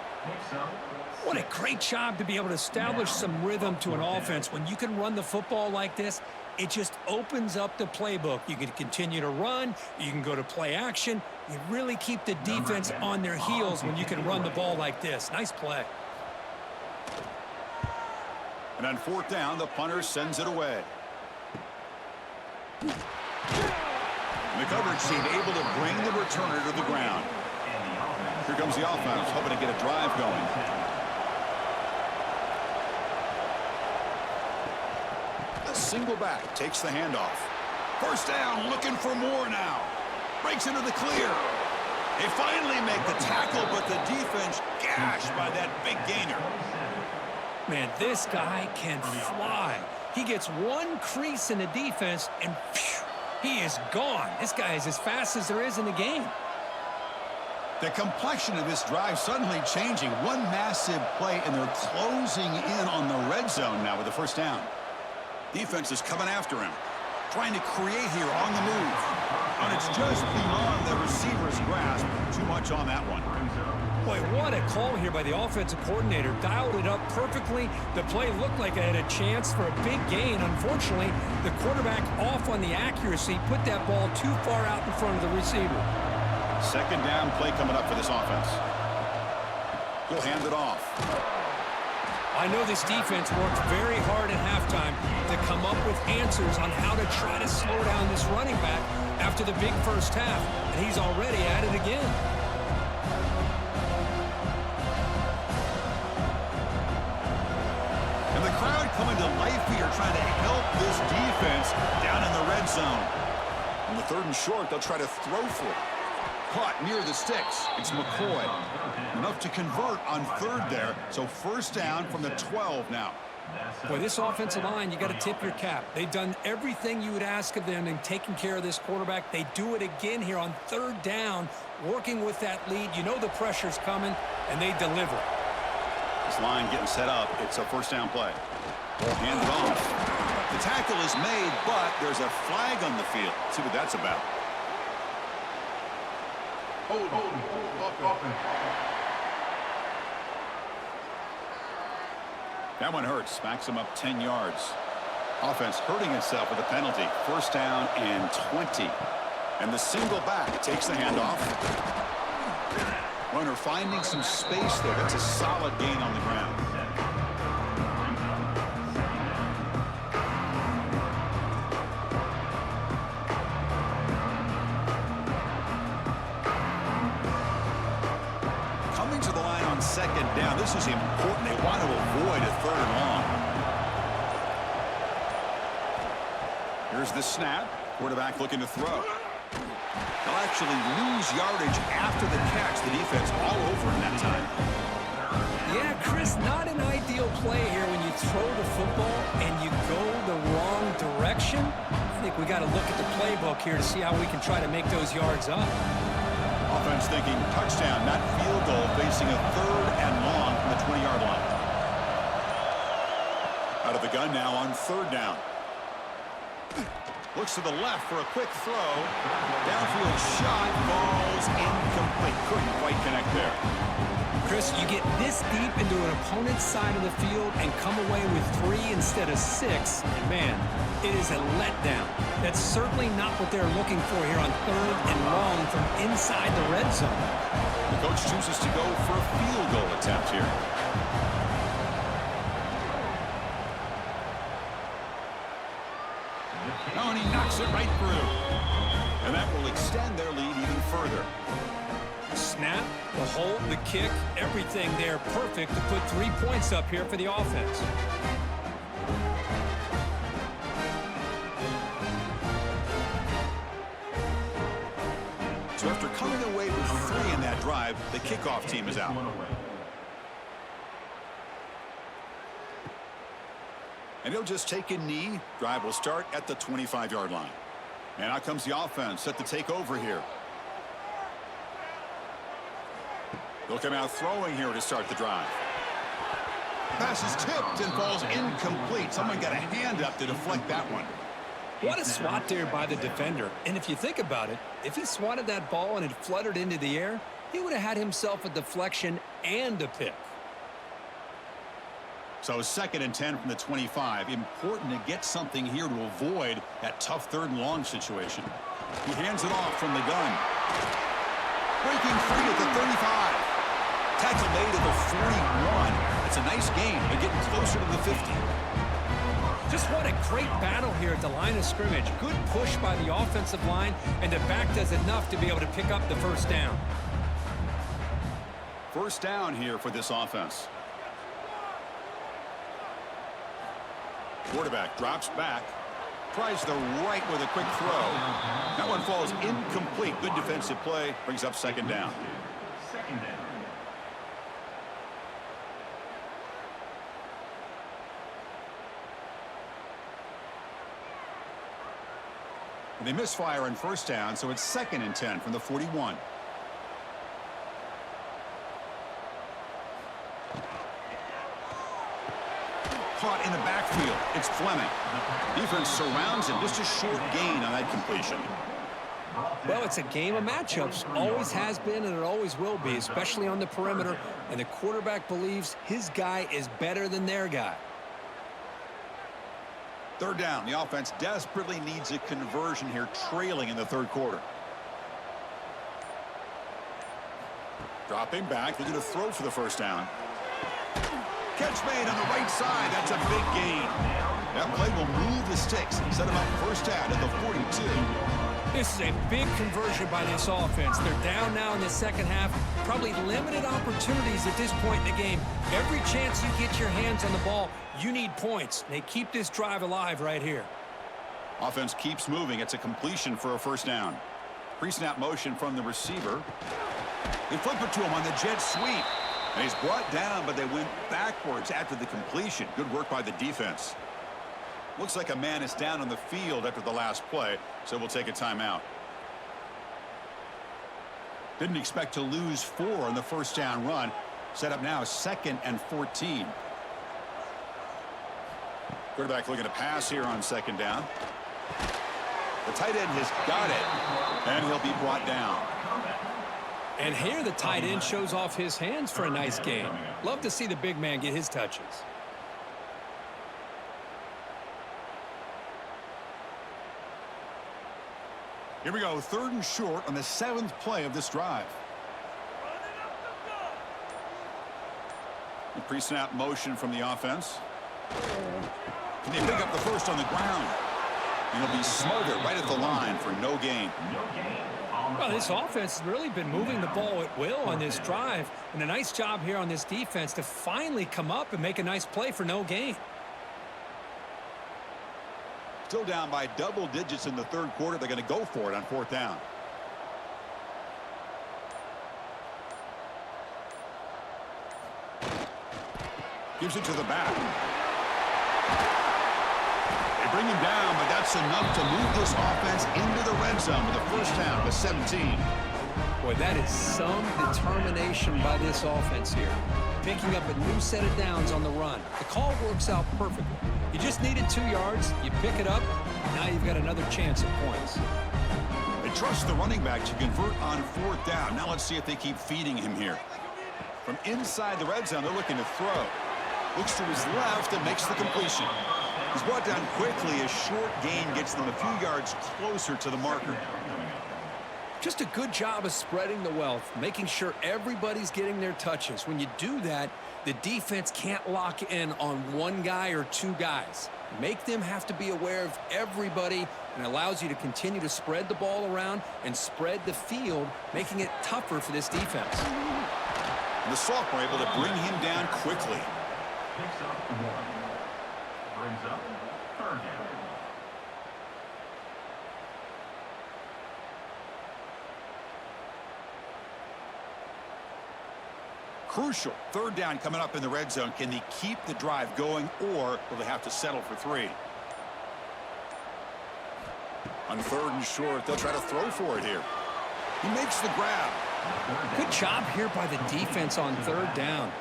[SPEAKER 2] What a great job to be able to establish some rhythm to an offense. When you can run the football like this, it just opens up the playbook. You can continue to run. You can go to play action. You really keep the defense on their heels when you can run the ball like this. Nice play.
[SPEAKER 1] And on 4th down, the punter sends it away. And the coverage team able to bring the returner to the ground. Here comes the offense, hoping to get a drive going. The single back takes the handoff. First down, looking for more now. Breaks into the clear. They finally make the tackle, but the defense gashed by that big gainer.
[SPEAKER 2] Man, this guy can fly. He gets one crease in the defense, and phew, he is gone. This guy is as fast as there is in the game.
[SPEAKER 1] The complexion of this drive suddenly changing. One massive play, and they're closing in on the red zone now with the first down. Defense is coming after him, trying to create here on the move. And it's just beyond the receiver's grasp. Too much on that one.
[SPEAKER 2] Boy, what a call here by the offensive coordinator. Dialed it up perfectly. The play looked like it had a chance for a big gain. Unfortunately, the quarterback off on the accuracy, put that ball too far out in front of the receiver.
[SPEAKER 1] Second down play coming up for this offense. He'll hand it off.
[SPEAKER 2] I know this defense worked very hard at halftime to come up with answers on how to try to slow down this running back after the big first half, and he's already at it again.
[SPEAKER 1] And the crowd coming to life here, trying to help this defense down in the red zone. On the 3rd and short, they'll try to throw for it. Caught near the sticks. It's McCoy. Enough to convert on 3rd there. So 1st down from the 12 now.
[SPEAKER 2] Boy, this offensive line, you got to tip your cap. They've done everything you would ask of them in taking care of this quarterback. They do it again here on 3rd down, working with that lead. You know the pressure's coming, and they deliver.
[SPEAKER 1] This line getting set up. It's a 1st down play. Handed off. The tackle is made, but there's a flag on the field. Let's see what that's about.
[SPEAKER 3] Hold.
[SPEAKER 1] That one hurts. Backs him up 10 yards. Offense hurting itself with a penalty. 1st down and 20. And the single back takes the handoff. Runner finding some space there. That's a solid gain on the ground. Coming to the line on 2nd down. This is important. They want to avoid a 3rd and long. Here's the snap. Quarterback looking to throw. They'll actually lose yardage after the catch. The defense all over him that time.
[SPEAKER 2] Yeah, Chris, not an ideal play here when you throw the football and you go the wrong direction. I think we got to look at the playbook here to see how we can try to make those yards up.
[SPEAKER 1] Offense thinking touchdown, not field goal, facing a 3rd and long from the 20-yard line. Out of the gun now on 3rd down. Looks to the left for a quick throw. Downfield shot, falls incomplete. Couldn't quite connect there.
[SPEAKER 2] Chris, you get this deep into an opponent's side of the field and come away with 3 instead of 6. And man, it is a letdown. That's certainly not what they're looking for here on 3rd and long from inside the red zone.
[SPEAKER 1] The coach chooses to go for a field goal attempt here. Oh, and he knocks it right through. And that will extend their lead even further.
[SPEAKER 2] Snap, the hold, the kick, everything there perfect to put 3 points up here for the offense.
[SPEAKER 1] So after coming away with 3 in that drive, the kickoff team is out. And he'll just take a knee. Drive will start at the 25-yard line. And out comes the offense set to take over here. They'll come out throwing here to start the drive. Pass is tipped and falls incomplete. Someone got a hand up to deflect that one.
[SPEAKER 2] What a swat there by the defender. And if you think about it, if he swatted that ball and it fluttered into the air, he would have had himself a deflection and a pick.
[SPEAKER 1] So 2nd and 10 from the 25. Important to get something here to avoid that tough 3rd and long situation. He hands it off from the gun. Breaking free at the 35. Tackle made at the 41. It's a nice game. They're getting closer to the 50.
[SPEAKER 2] Just what a great battle here at the line of scrimmage. Good push by the offensive line, and the back does enough to be able to pick up the 1st down.
[SPEAKER 1] 1st down here for this offense. Quarterback drops back. Tries the right with a quick throw. That one falls incomplete. Good defensive play. Brings up 2nd down. And they misfire on 1st down, so it's 2nd and 10 from the 41. Caught in the backfield. It's Fleming. Defense surrounds him. Just a short gain on that completion.
[SPEAKER 2] Well, it's a game of matchups. Always has been, and it always will be, especially on the perimeter. And the quarterback believes his guy is better than their guy.
[SPEAKER 1] 3rd down. The offense desperately needs a conversion here, trailing in the 3rd quarter. Dropping back. They're going to throw for the 1st down. Catch made on the right side. That's a big gain. That play will move the sticks. Set him up 1st down at the 42.
[SPEAKER 2] This is a big conversion by this offense. They're down now in the second half. Probably limited opportunities at this point in the game. Every chance you get your hands on the ball, you need points. They keep this drive alive right here.
[SPEAKER 1] Offense keeps moving. It's a completion for a first down. Pre-snap motion from the receiver. They flip it to him on the jet sweep. And he's brought down, but they went backwards after the completion. Good work by the defense. Looks like a man is down on the field after the last play, so we'll take a timeout. Didn't expect to lose 4 on the first down run. Set up now 2nd and 14. Quarterback looking to pass here on 2nd down. The tight end has got it, and he'll be brought down.
[SPEAKER 2] And here the tight end shows off his hands for a nice game. Love to see the big man get his touches.
[SPEAKER 1] Here we go, 3rd and short on the 7th play of this drive. The pre-snap motion from the offense. Can they pick up the first on the ground? And he'll be smothered right at the line for no gain.
[SPEAKER 2] Well, this offense has really been moving the ball at will on this drive. And a nice job here on this defense to finally come up and make a nice play for no gain.
[SPEAKER 1] Still down by double digits in the 3rd quarter. They're going to go for it on 4th down. Gives it to the back. They bring him down, but that's enough to move this offense into the red zone with a first down with 17.
[SPEAKER 2] Boy, that is some determination by this offense here. Picking up a new set of downs on the run. The call works out perfectly. You just needed 2 yards. You pick it up. Now you've got another chance at points.
[SPEAKER 1] They trust the running back to convert on 4th down. Now let's see if they keep feeding him here. From inside the red zone, they're looking to throw. Looks to his left and makes the completion. He's brought down quickly. A short gain gets them a few yards closer to the marker.
[SPEAKER 2] Just a good job of spreading the wealth, making sure everybody's getting their touches. When you do that, the defense can't lock in on 1 guy or 2 guys. Make them have to be aware of everybody, and allows you to continue to spread the ball around and spread the field, making it tougher for this defense.
[SPEAKER 1] And the sophomore able to bring him down quickly.
[SPEAKER 3] Picks up 1. Brings up 3rd down.
[SPEAKER 1] Crucial 3rd down coming up in the red zone. Can they keep the drive going, or will they have to settle for 3? On 3rd and short, they'll try to throw for it here. He makes the grab.
[SPEAKER 2] Good job here by the defense on 3rd down.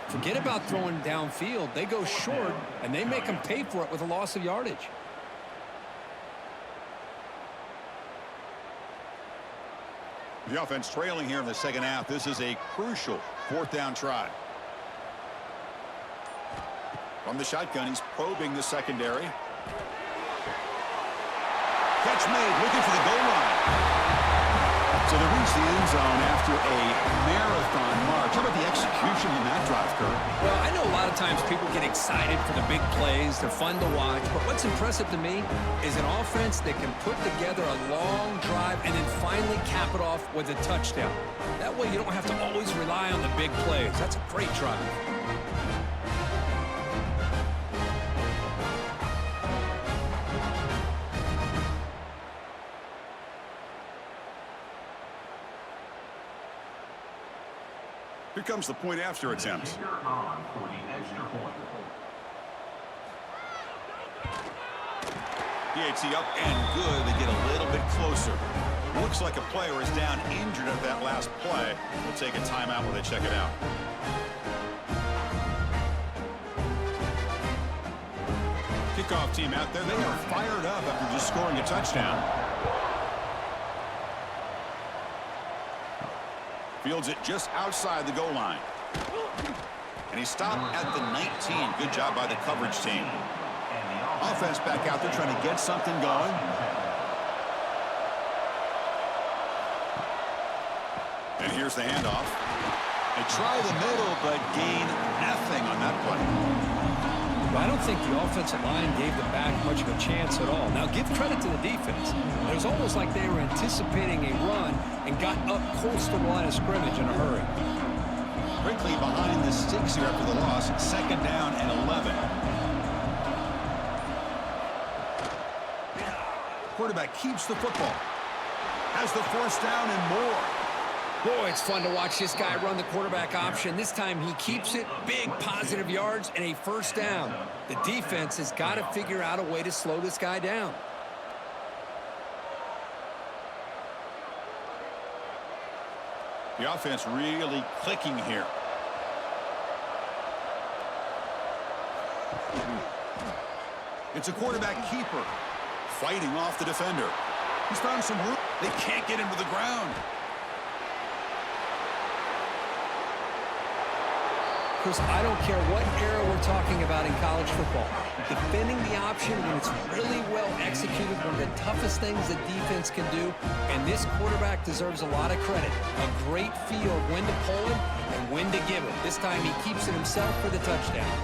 [SPEAKER 2] Forget about throwing downfield. They go short, and they make them pay for it with a loss of yardage.
[SPEAKER 1] The offense trailing here in the 2nd half. This is a crucial 4th down try. From the shotgun, he's probing the secondary. Catch made, looking for the goal line. So they reach the end zone after a marathon march. How about the execution in that drive, Kurt?
[SPEAKER 2] Well, I know a lot of times people get excited for the big plays. They're fun to watch. But what's impressive to me is an offense that can put together a long drive and then finally cap it off with a touchdown. That way you don't have to always rely on the big plays. That's a great drive.
[SPEAKER 1] Here comes the point after attempt.
[SPEAKER 3] Kicker on for the extra point.
[SPEAKER 1] PAT up and good. They get a little bit closer. Looks like a player is down injured at that last play. We'll take a timeout while they check it out. Kickoff team out there. They are fired up after just scoring a touchdown. Fields it just outside the goal line. And he stopped at the 19. Good job by the coverage team. Offense back out there trying to get something going. And here's the handoff. They try the middle, but gain nothing on that play.
[SPEAKER 2] Well, I don't think the offensive line gave the back much of a chance at all. Now, give credit to the defense. It was almost like they were anticipating a run and got up close to the line of scrimmage in a hurry.
[SPEAKER 1] Quickly behind the sticks here after the loss. 2nd down and 11. Quarterback keeps the football. Has the 1st down and more.
[SPEAKER 2] Boy, it's fun to watch this guy run the quarterback option. This time he keeps it, big positive yards, and a 1st down. The defense has got to figure out a way to slow this guy down.
[SPEAKER 1] The offense really clicking here. It's a quarterback keeper. Fighting off the defender. He's found some room. They can't get him to the ground.
[SPEAKER 2] Chris, I don't care what era we're talking about in college football. Defending the option when it's really well executed, one of the toughest things that defense can do, and this quarterback deserves a lot of credit. A great feel of when to pull him and when to give it. This time he keeps it himself for the touchdown.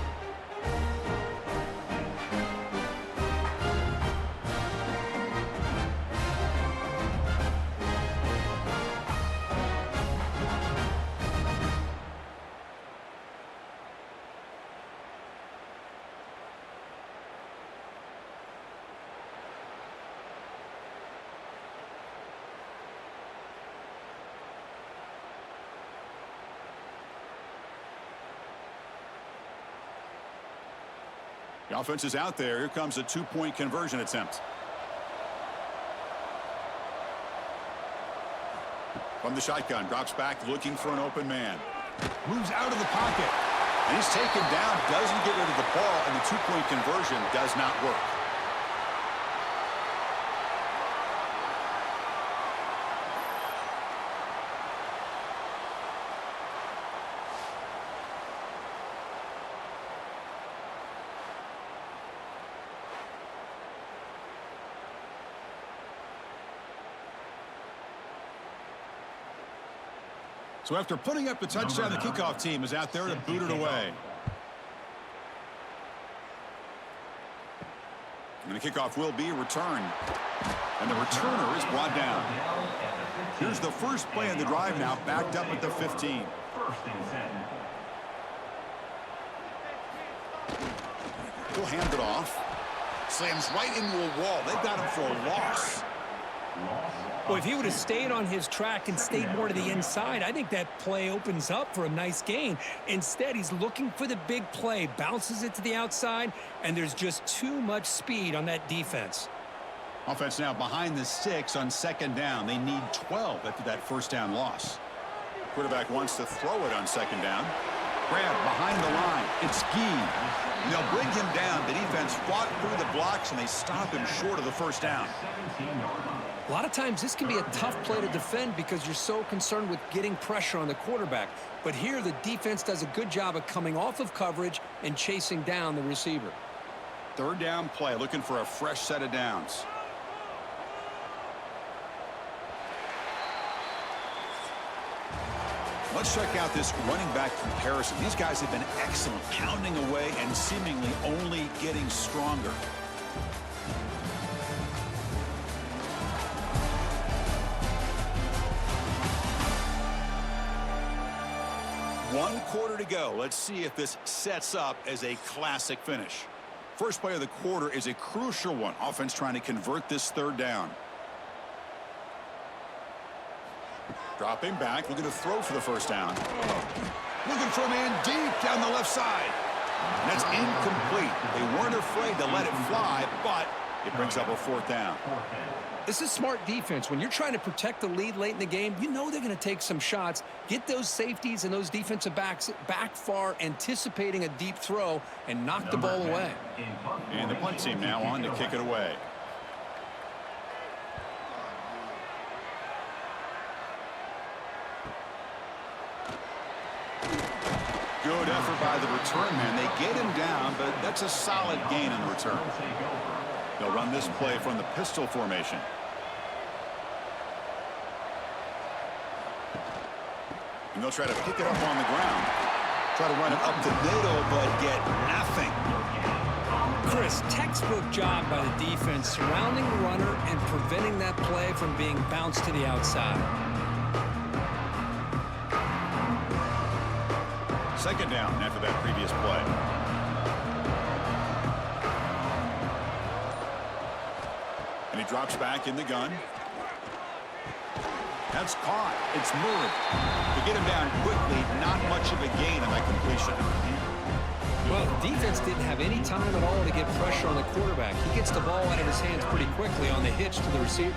[SPEAKER 1] The offense is out there. Here comes a 2-point conversion attempt. From the shotgun, drops back looking for an open man. Moves out of the pocket. And he's taken down, doesn't get rid of the ball, and the 2-point conversion does not work. So after putting up the touchdown, the kickoff team is out there to boot it away. And the kickoff will be returned. And the returner is brought down. Here's the first play of the drive now, backed up at the 15. He'll hand it off. Slams right into a wall. They've got him for a loss.
[SPEAKER 2] Well, if he would have stayed on his track and stayed more to the inside, I think that play opens up for a nice gain. Instead, he's looking for the big play, bounces it to the outside, and there's just too much speed on that defense.
[SPEAKER 1] Offense now behind the 6 on 2nd down. They need 12 after that 1st down loss. Quarterback wants to throw it on 2nd down. Grab behind the line. It's Gee. And they'll bring him down. The defense fought through the blocks, and they stop him short of the 1st down.
[SPEAKER 2] A lot of times this can be a tough play to defend because you're so concerned with getting pressure on the quarterback. But here the defense does a good job of coming off of coverage and chasing down the receiver.
[SPEAKER 1] 3rd down play, looking for a fresh set of downs. Let's check out this running back comparison. These guys have been excellent, pounding away and seemingly only getting stronger. One quarter to go. Let's see if this sets up as a classic finish. First play of the quarter is a crucial one. Offense trying to convert this 3rd down. Dropping back, looking to throw for the 1st down. Looking for a man deep down the left side. And that's incomplete. They weren't afraid to let it fly, but it brings up a 4th down.
[SPEAKER 2] This is smart defense. When you're trying to protect the lead late in the game, you know they're going to take some shots, get those safeties and those defensive backs back far, anticipating a deep throw, and knock the ball away.
[SPEAKER 1] And the punt team now on to kick it away. Good effort by the return man. They get him down, but that's a solid gain on the return. They'll run this play from the pistol formation. And they'll try to pick it up on the ground. Try to run it up the middle, but get nothing.
[SPEAKER 2] Chris, textbook job by the defense surrounding the runner and preventing that play from being bounced to the outside.
[SPEAKER 1] Second down after that previous play. And he drops back in the gun. That's caught. It's moved. To get him down quickly, not much of a gain on that completion.
[SPEAKER 2] Well, the defense didn't have any time at all to get pressure on the quarterback. He gets the ball out of his hands pretty quickly on the hitch to the receiver.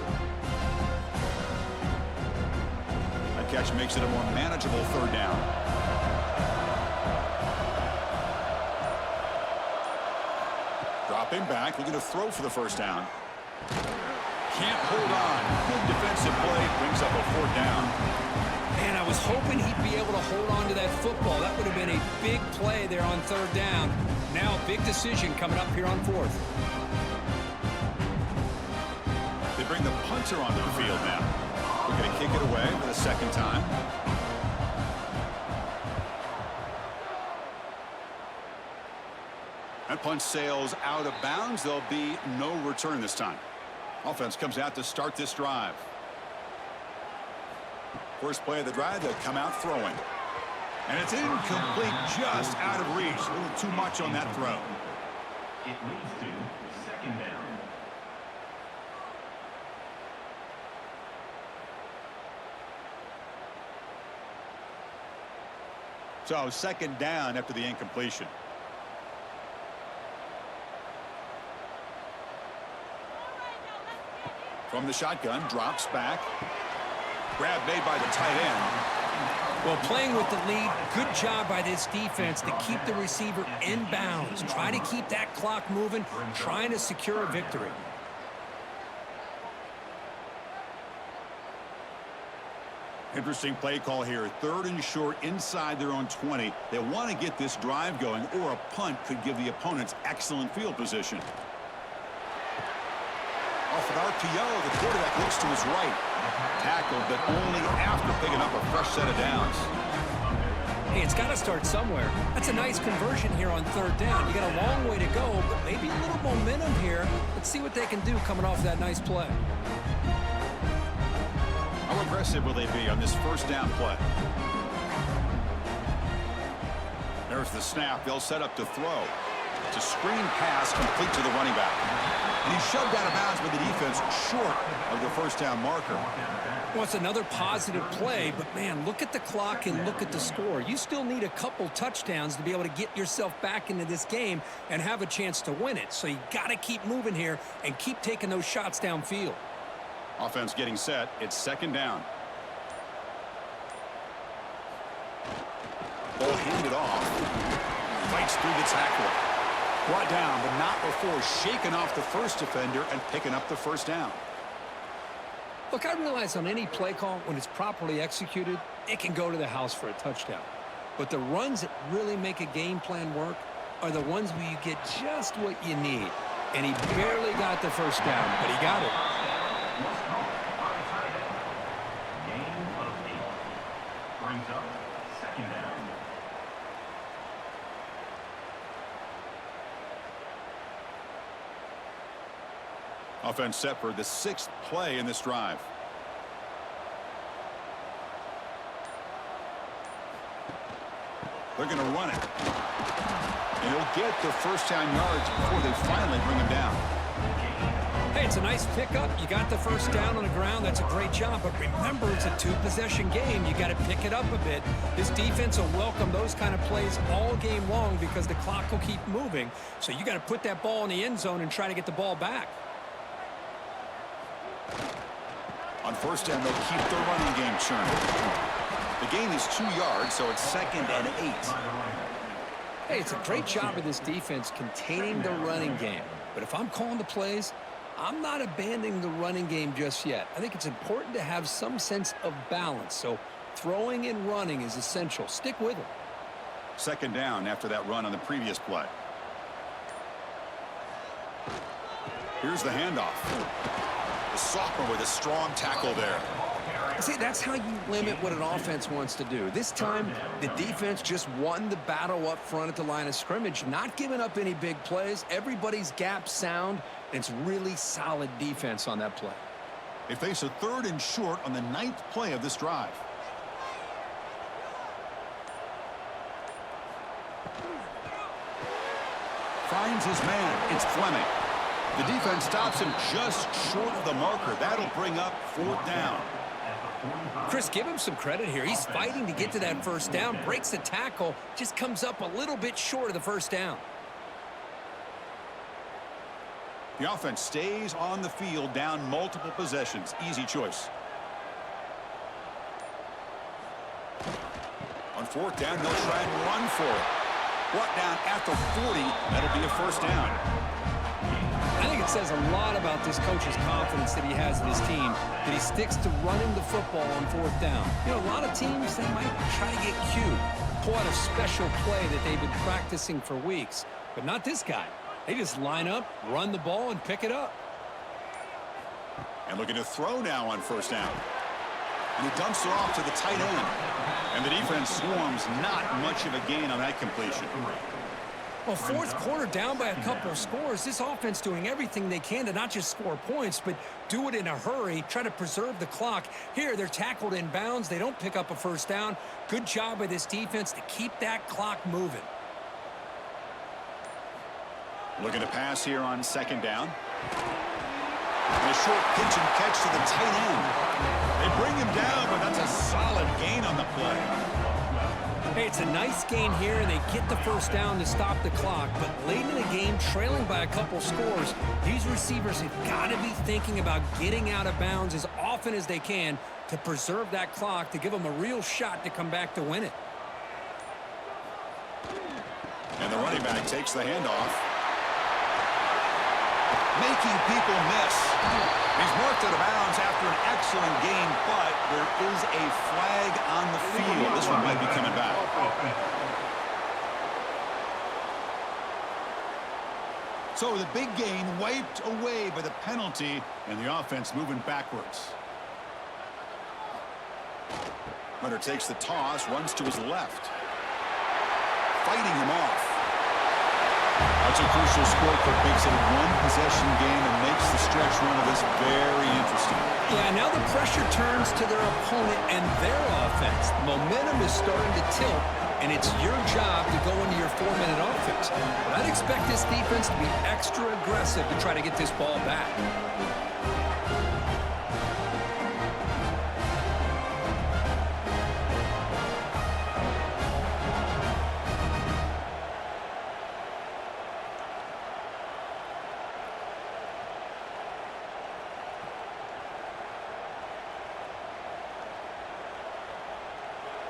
[SPEAKER 1] That catch makes it a more manageable third down. Dropping back, looking to throw for the first down. Can't hold on. Good defensive play, brings up a fourth down.
[SPEAKER 2] Man, I was hoping he'd be able to hold on to that football. That would have been a big play there on third down. Now a big decision coming up here on fourth.
[SPEAKER 1] They bring the punter onto the field now. We're going to kick it away for the second time. That punt sails out of bounds. There'll be no return this time. Offense comes out to start this drive. First play of the drive, they'll come out throwing. And it's incomplete, just out of reach. A little too much on that throw.
[SPEAKER 3] It leads to second down.
[SPEAKER 1] So second down after the incompletion. From the shotgun, drops back. Grab made by the tight end.
[SPEAKER 2] Well, playing with the lead, good job by this defense to keep the receiver in bounds. Try to keep that clock moving, trying to secure a victory.
[SPEAKER 1] Interesting play call here. Third and short inside their own 20. They want to get this drive going, or a punt could give the opponents excellent field position. Off an RPO, the quarterback looks to his right. Tackled, but only after picking up a fresh set of downs.
[SPEAKER 2] Hey, it's got to start somewhere. That's a nice conversion here on third down. You got a long way to go, but maybe a little momentum here. Let's see what they can do coming off that nice play.
[SPEAKER 1] How aggressive will they be on this first down play? There's the snap. They'll set up to throw. It's a screen pass complete to the running back. And he's shoved out of bounds by the defense short of the first down marker.
[SPEAKER 2] Well, it's another positive play, but man, look at the clock and look at the score. You still need a couple touchdowns to be able to get yourself back into this game and have a chance to win it. So you got to keep moving here and keep taking those shots downfield.
[SPEAKER 1] Offense getting set. It's second down. Ball handed off. Fights through the tackle. Brought down, but not before shaking off the first defender and picking up the first down.
[SPEAKER 2] Look, I realize on any play call, when it's properly executed, it can go to the house for a touchdown. But the runs that really make a game plan work are the ones where you get just what you need. And he barely got the first down, but he got it.
[SPEAKER 3] Gain of 8. Brings up second down.
[SPEAKER 1] Offense set for the 6th play in this drive. They're going to run it. And he'll get the first down yards before they finally bring him down.
[SPEAKER 2] Hey, it's a nice pickup. You got the first down on the ground. That's a great job. But remember, it's a two-possession game. You got to pick it up a bit. This defense will welcome those kind of plays all game long because the clock will keep moving. So you got to put that ball in the end zone and try to get the ball back.
[SPEAKER 1] On first down, they'll keep the running game churning. The gain is 2 yards, so it's 2nd and 8.
[SPEAKER 2] Hey, it's a great job of this defense containing the running game. But if I'm calling the plays, I'm not abandoning the running game just yet. I think it's important to have some sense of balance. So throwing and running is essential. Stick with it.
[SPEAKER 1] Second down after that run on the previous play. Here's the handoff. The sophomore with a strong tackle there.
[SPEAKER 2] See, that's how you limit what an offense wants to do. This time, the defense just won the battle up front at the line of scrimmage, not giving up any big plays. Everybody's gap sound. It's really solid defense on that play.
[SPEAKER 1] They face a 3rd and short on the 9th play of this drive. Finds his man. It's Fleming. The defense stops him just short of the marker. That'll bring up 4th down.
[SPEAKER 2] Chris, give him some credit here. He's fighting to get to that first down, breaks the tackle, just comes up a little bit short of the first down.
[SPEAKER 1] The offense stays on the field, down multiple possessions. Easy choice. On 4th down, they'll try and run for it. Brought down at the 40. That'll be a first down.
[SPEAKER 2] I think it says a lot about this coach's confidence that he has in his team, that he sticks to running the football on 4th down. You know, a lot of teams, they might try to get cute, pull out a special play that they've been practicing for weeks, but not this guy. They just line up, run the ball, and pick it up.
[SPEAKER 1] And looking to throw now on 1st down. And he dumps it off to the tight end. And the defense swarms, not much of a gain on that completion.
[SPEAKER 2] Well, 4th quarter down by a couple of scores. This offense doing everything they can to not just score points, but do it in a hurry, try to preserve the clock. Here, they're tackled in bounds. They don't pick up a first down. Good job by this defense to keep that clock moving.
[SPEAKER 1] Looking to pass here on 2nd down. And a short pitch and catch to the tight end. They bring him down, but that's a solid gain on the play.
[SPEAKER 2] Hey, it's a nice gain here, and they get the first down to stop the clock. But late in the game, trailing by a couple scores, these receivers have got to be thinking about getting out of bounds as often as they can to preserve that clock, to give them a real shot to come back to win it.
[SPEAKER 1] And the running back takes the handoff, making people miss. He's marked out of bounds after an excellent game, but there is a flag on the field. This one might be coming back. So the big gain wiped away by the penalty, and the offense moving backwards. Runner takes the toss, runs to his left. Fighting him off. That's a crucial score for makes it a one-possession game and makes the stretch run of this very interesting.
[SPEAKER 2] Yeah, now the pressure turns to their opponent and their offense. The momentum is starting to tilt, and it's your job to go into your 4-minute offense. But I'd expect this defense to be extra aggressive to try to get this ball back.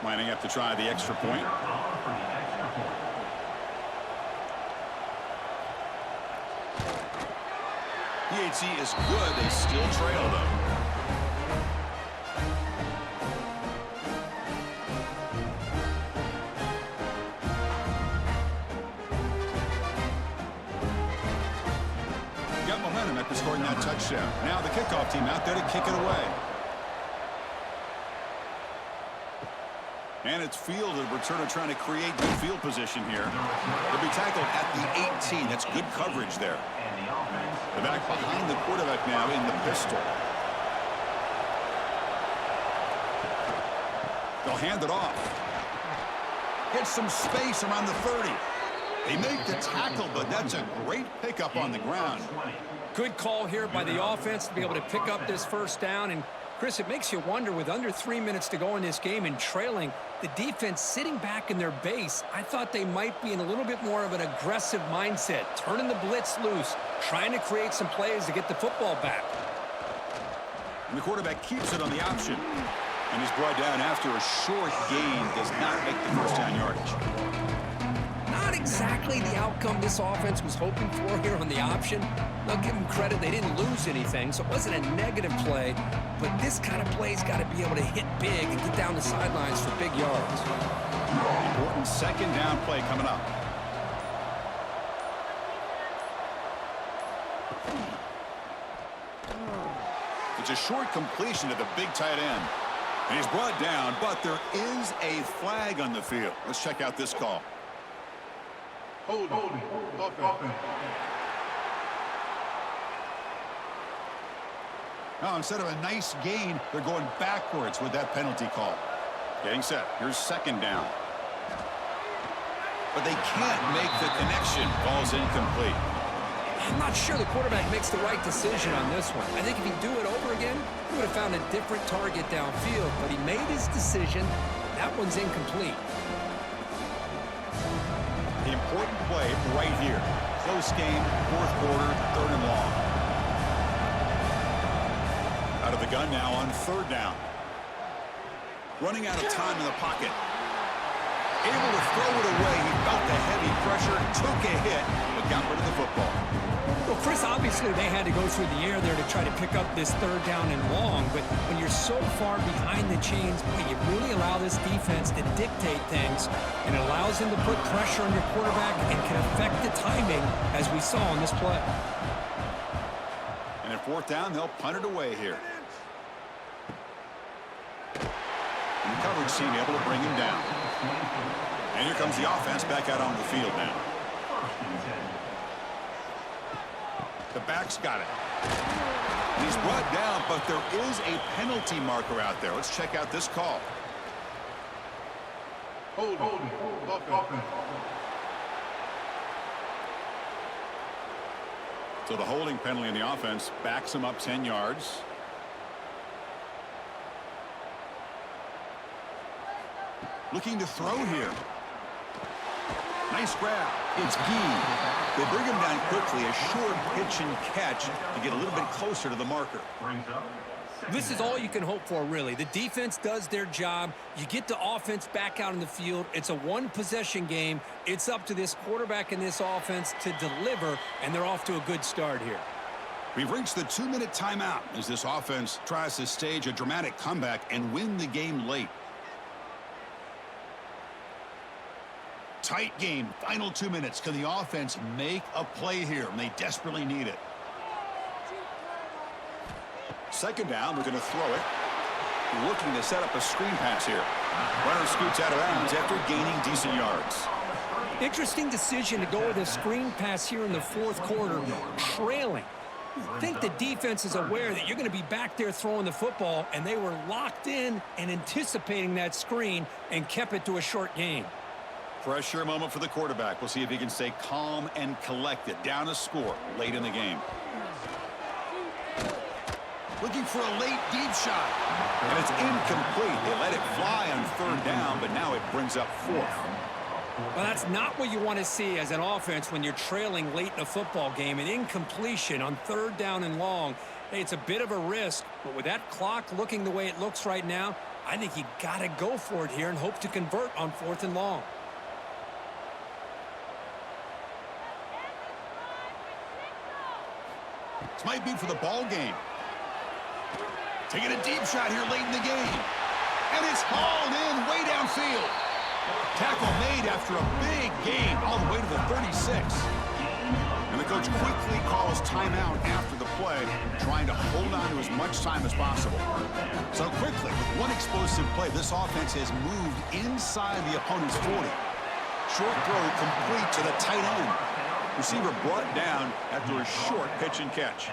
[SPEAKER 1] Lining up to try the extra point. PAT is good. They still trail, though. Got momentum after scoring that touchdown. Now the kickoff team out there to kick it away. And it's fielded. Returner trying to create good field position here. They'll be tackled at the 18. That's good coverage there. The back behind the quarterback now in the pistol. They'll hand it off. Get some space around the 30. They make the tackle, but that's a great pickup on the ground.
[SPEAKER 2] Good call here by the offense to be able to pick up this first down. And Chris, it makes you wonder, with under 3 minutes to go in this game and trailing, the defense sitting back in their base, I thought they might be in a little bit more of an aggressive mindset, turning the blitz loose, trying to create some plays to get the football back.
[SPEAKER 1] And the quarterback keeps it on the option. And he's brought down after a short gain, does not make the first down yardage.
[SPEAKER 2] Not exactly the outcome this offense was hoping for here on the option. I'll give them credit, they didn't lose anything, so it wasn't a negative play, but this kind of play's got to be able to hit big and get down the sidelines for big yards.
[SPEAKER 1] Important second down play coming up. The It's a short completion to the big tight end. And he's brought down, but there is a flag on the field. Let's check out this call.
[SPEAKER 3] Hold it. Offense.
[SPEAKER 1] Now, instead of a nice gain, they're going backwards with that penalty call. Getting set. Here's second down. But they can't make the connection. Ball's incomplete.
[SPEAKER 2] I'm not sure the quarterback makes the right decision on this one. I think if he'd do it over again, he would have found a different target downfield. But he made his decision. That one's incomplete.
[SPEAKER 1] The important play right here. Close game, fourth quarter, third and long. Out of the gun now on third down. Running out of time in the pocket. Able to throw it away. He felt the heavy pressure, took a hit, but got rid of the football.
[SPEAKER 2] Well, Chris, obviously they had to go through the air there to try to pick up this third down and long, but when you're so far behind the chains, boy, you really allow this defense to dictate things, and it allows them to put pressure on your quarterback and can affect the timing, as we saw on this play.
[SPEAKER 1] And at fourth down, they'll punt it away here. And the coverage team able to bring him down. And here comes the offense back out on the field now. The back's got it. And he's brought down, but there is a penalty marker out there. Let's check out this call.
[SPEAKER 3] Hold it. Offense.
[SPEAKER 1] So the holding penalty in the offense backs him up 10 yards. Looking to throw here. Nice grab. It's Gee. They bring him down quickly. A short pitch and catch to get a little bit closer to the marker.
[SPEAKER 2] This is all you can hope for, really. The defense does their job. You get the offense back out in the field. It's a one-possession game. It's up to this quarterback and this offense to deliver, and they're off to a good start here.
[SPEAKER 1] We've reached the 2-minute timeout as this offense tries to stage a dramatic comeback and win the game late. Tight game, final 2 minutes. Can the offense make a play here? And they desperately need it. Second down, we're going to throw it. Looking to set up a screen pass here. Runner scoots out of bounds after gaining decent yards.
[SPEAKER 2] Interesting decision to go with a screen pass here in the fourth quarter, trailing. I think the defense is aware that you're going to be back there throwing the football, and they were locked in and anticipating that screen and kept it to a short gain.
[SPEAKER 1] Pressure moment for the quarterback. We'll see if he can stay calm and collected. Down a score late in the game. Looking for a late deep shot. And it's incomplete. They let it fly on third down, but now it brings up fourth.
[SPEAKER 2] Well, that's not what you want to see as an offense when you're trailing late in a football game. An incompletion on third down and long. Hey, it's a bit of a risk, but with that clock looking the way it looks right now, I think you got to go for it here and hope to convert on fourth and long.
[SPEAKER 1] This might be for the ball game. Taking a deep shot here late in the game. And it's hauled in way downfield. Tackle made after a big gain all the way to the 36. And the coach quickly calls timeout after the play, trying to hold on to as much time as possible. So quickly, with one explosive play, this offense has moved inside the opponent's 40. Short throw complete to the tight end. Receiver brought down after a short pitch and catch.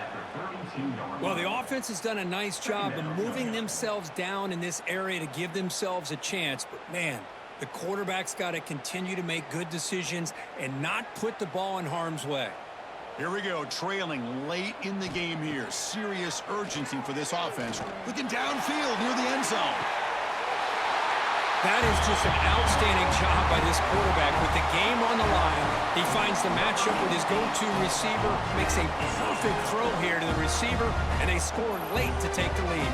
[SPEAKER 2] Well, the offense has done a nice job of moving themselves down in this area to give themselves a chance. But, man, the quarterback's got to continue to make good decisions and not put the ball in harm's way.
[SPEAKER 1] Here we go, trailing late in the game here. Serious urgency for this offense. Looking downfield near the end zone.
[SPEAKER 2] That is just an outstanding job by this quarterback with the game on the line. He finds the matchup with his go-to receiver, makes a perfect throw here to the receiver, and they score late to take the lead.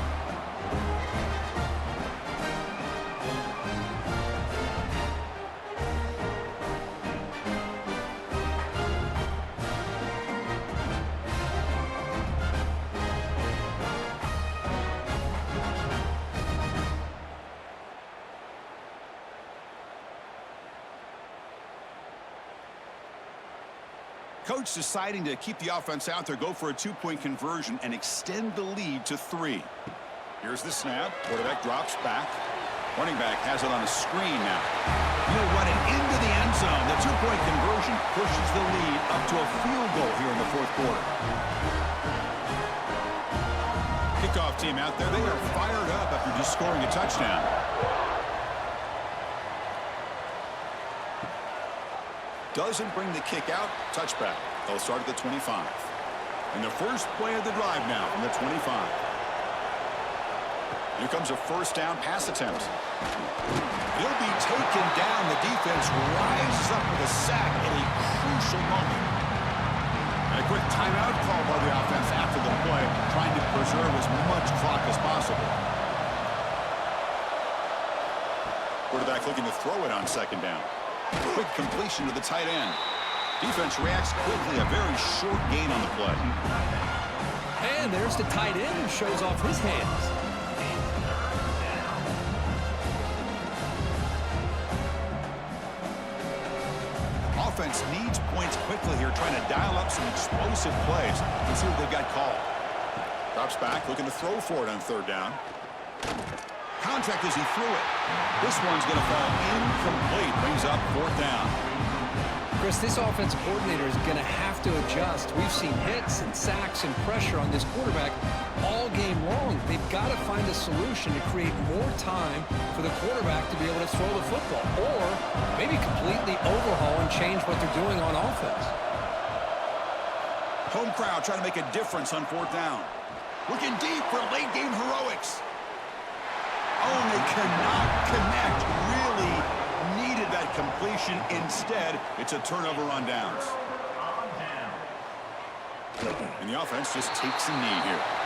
[SPEAKER 1] Coach deciding to keep the offense out there, go for a two-point conversion, and extend the lead to 3. Here's the snap. Quarterback drops back. Running back has it on a screen now. He'll run it into the end zone. The two-point conversion pushes the lead up to a field goal here in the fourth quarter. Kickoff team out there. They are fired up after just scoring a touchdown. Doesn't bring the kick out. Touchback. They'll start at the 25. And the first play of the drive now from the 25. Here comes a first down pass attempt. He'll be taken down. The defense rises up with a sack at a crucial moment. And a quick timeout call by the offense after the play, trying to preserve as much clock as possible. Quarterback looking to throw it on second down. Quick completion to the tight end. Defense reacts quickly. A very short gain on the play.
[SPEAKER 2] And there's the tight end who shows off his hands.
[SPEAKER 1] Offense needs points quickly here, trying to dial up some explosive plays. Let's see what they've got called. Drops back, looking to throw for it on third down. Contact as he threw it. This one's going to fall incomplete. Brings up fourth down.
[SPEAKER 2] Chris, this offensive coordinator is going to have to adjust. We've seen hits and sacks and pressure on this quarterback all game long. They've got to find a solution to create more time for the quarterback to be able to throw the football, or maybe completely overhaul and change what they're doing on offense.
[SPEAKER 1] Home crowd trying to make a difference on fourth down. Looking deep for late game heroics. Oh, and they cannot connect. Really needed that completion. Instead, it's a turnover on downs. And the offense just takes a knee here.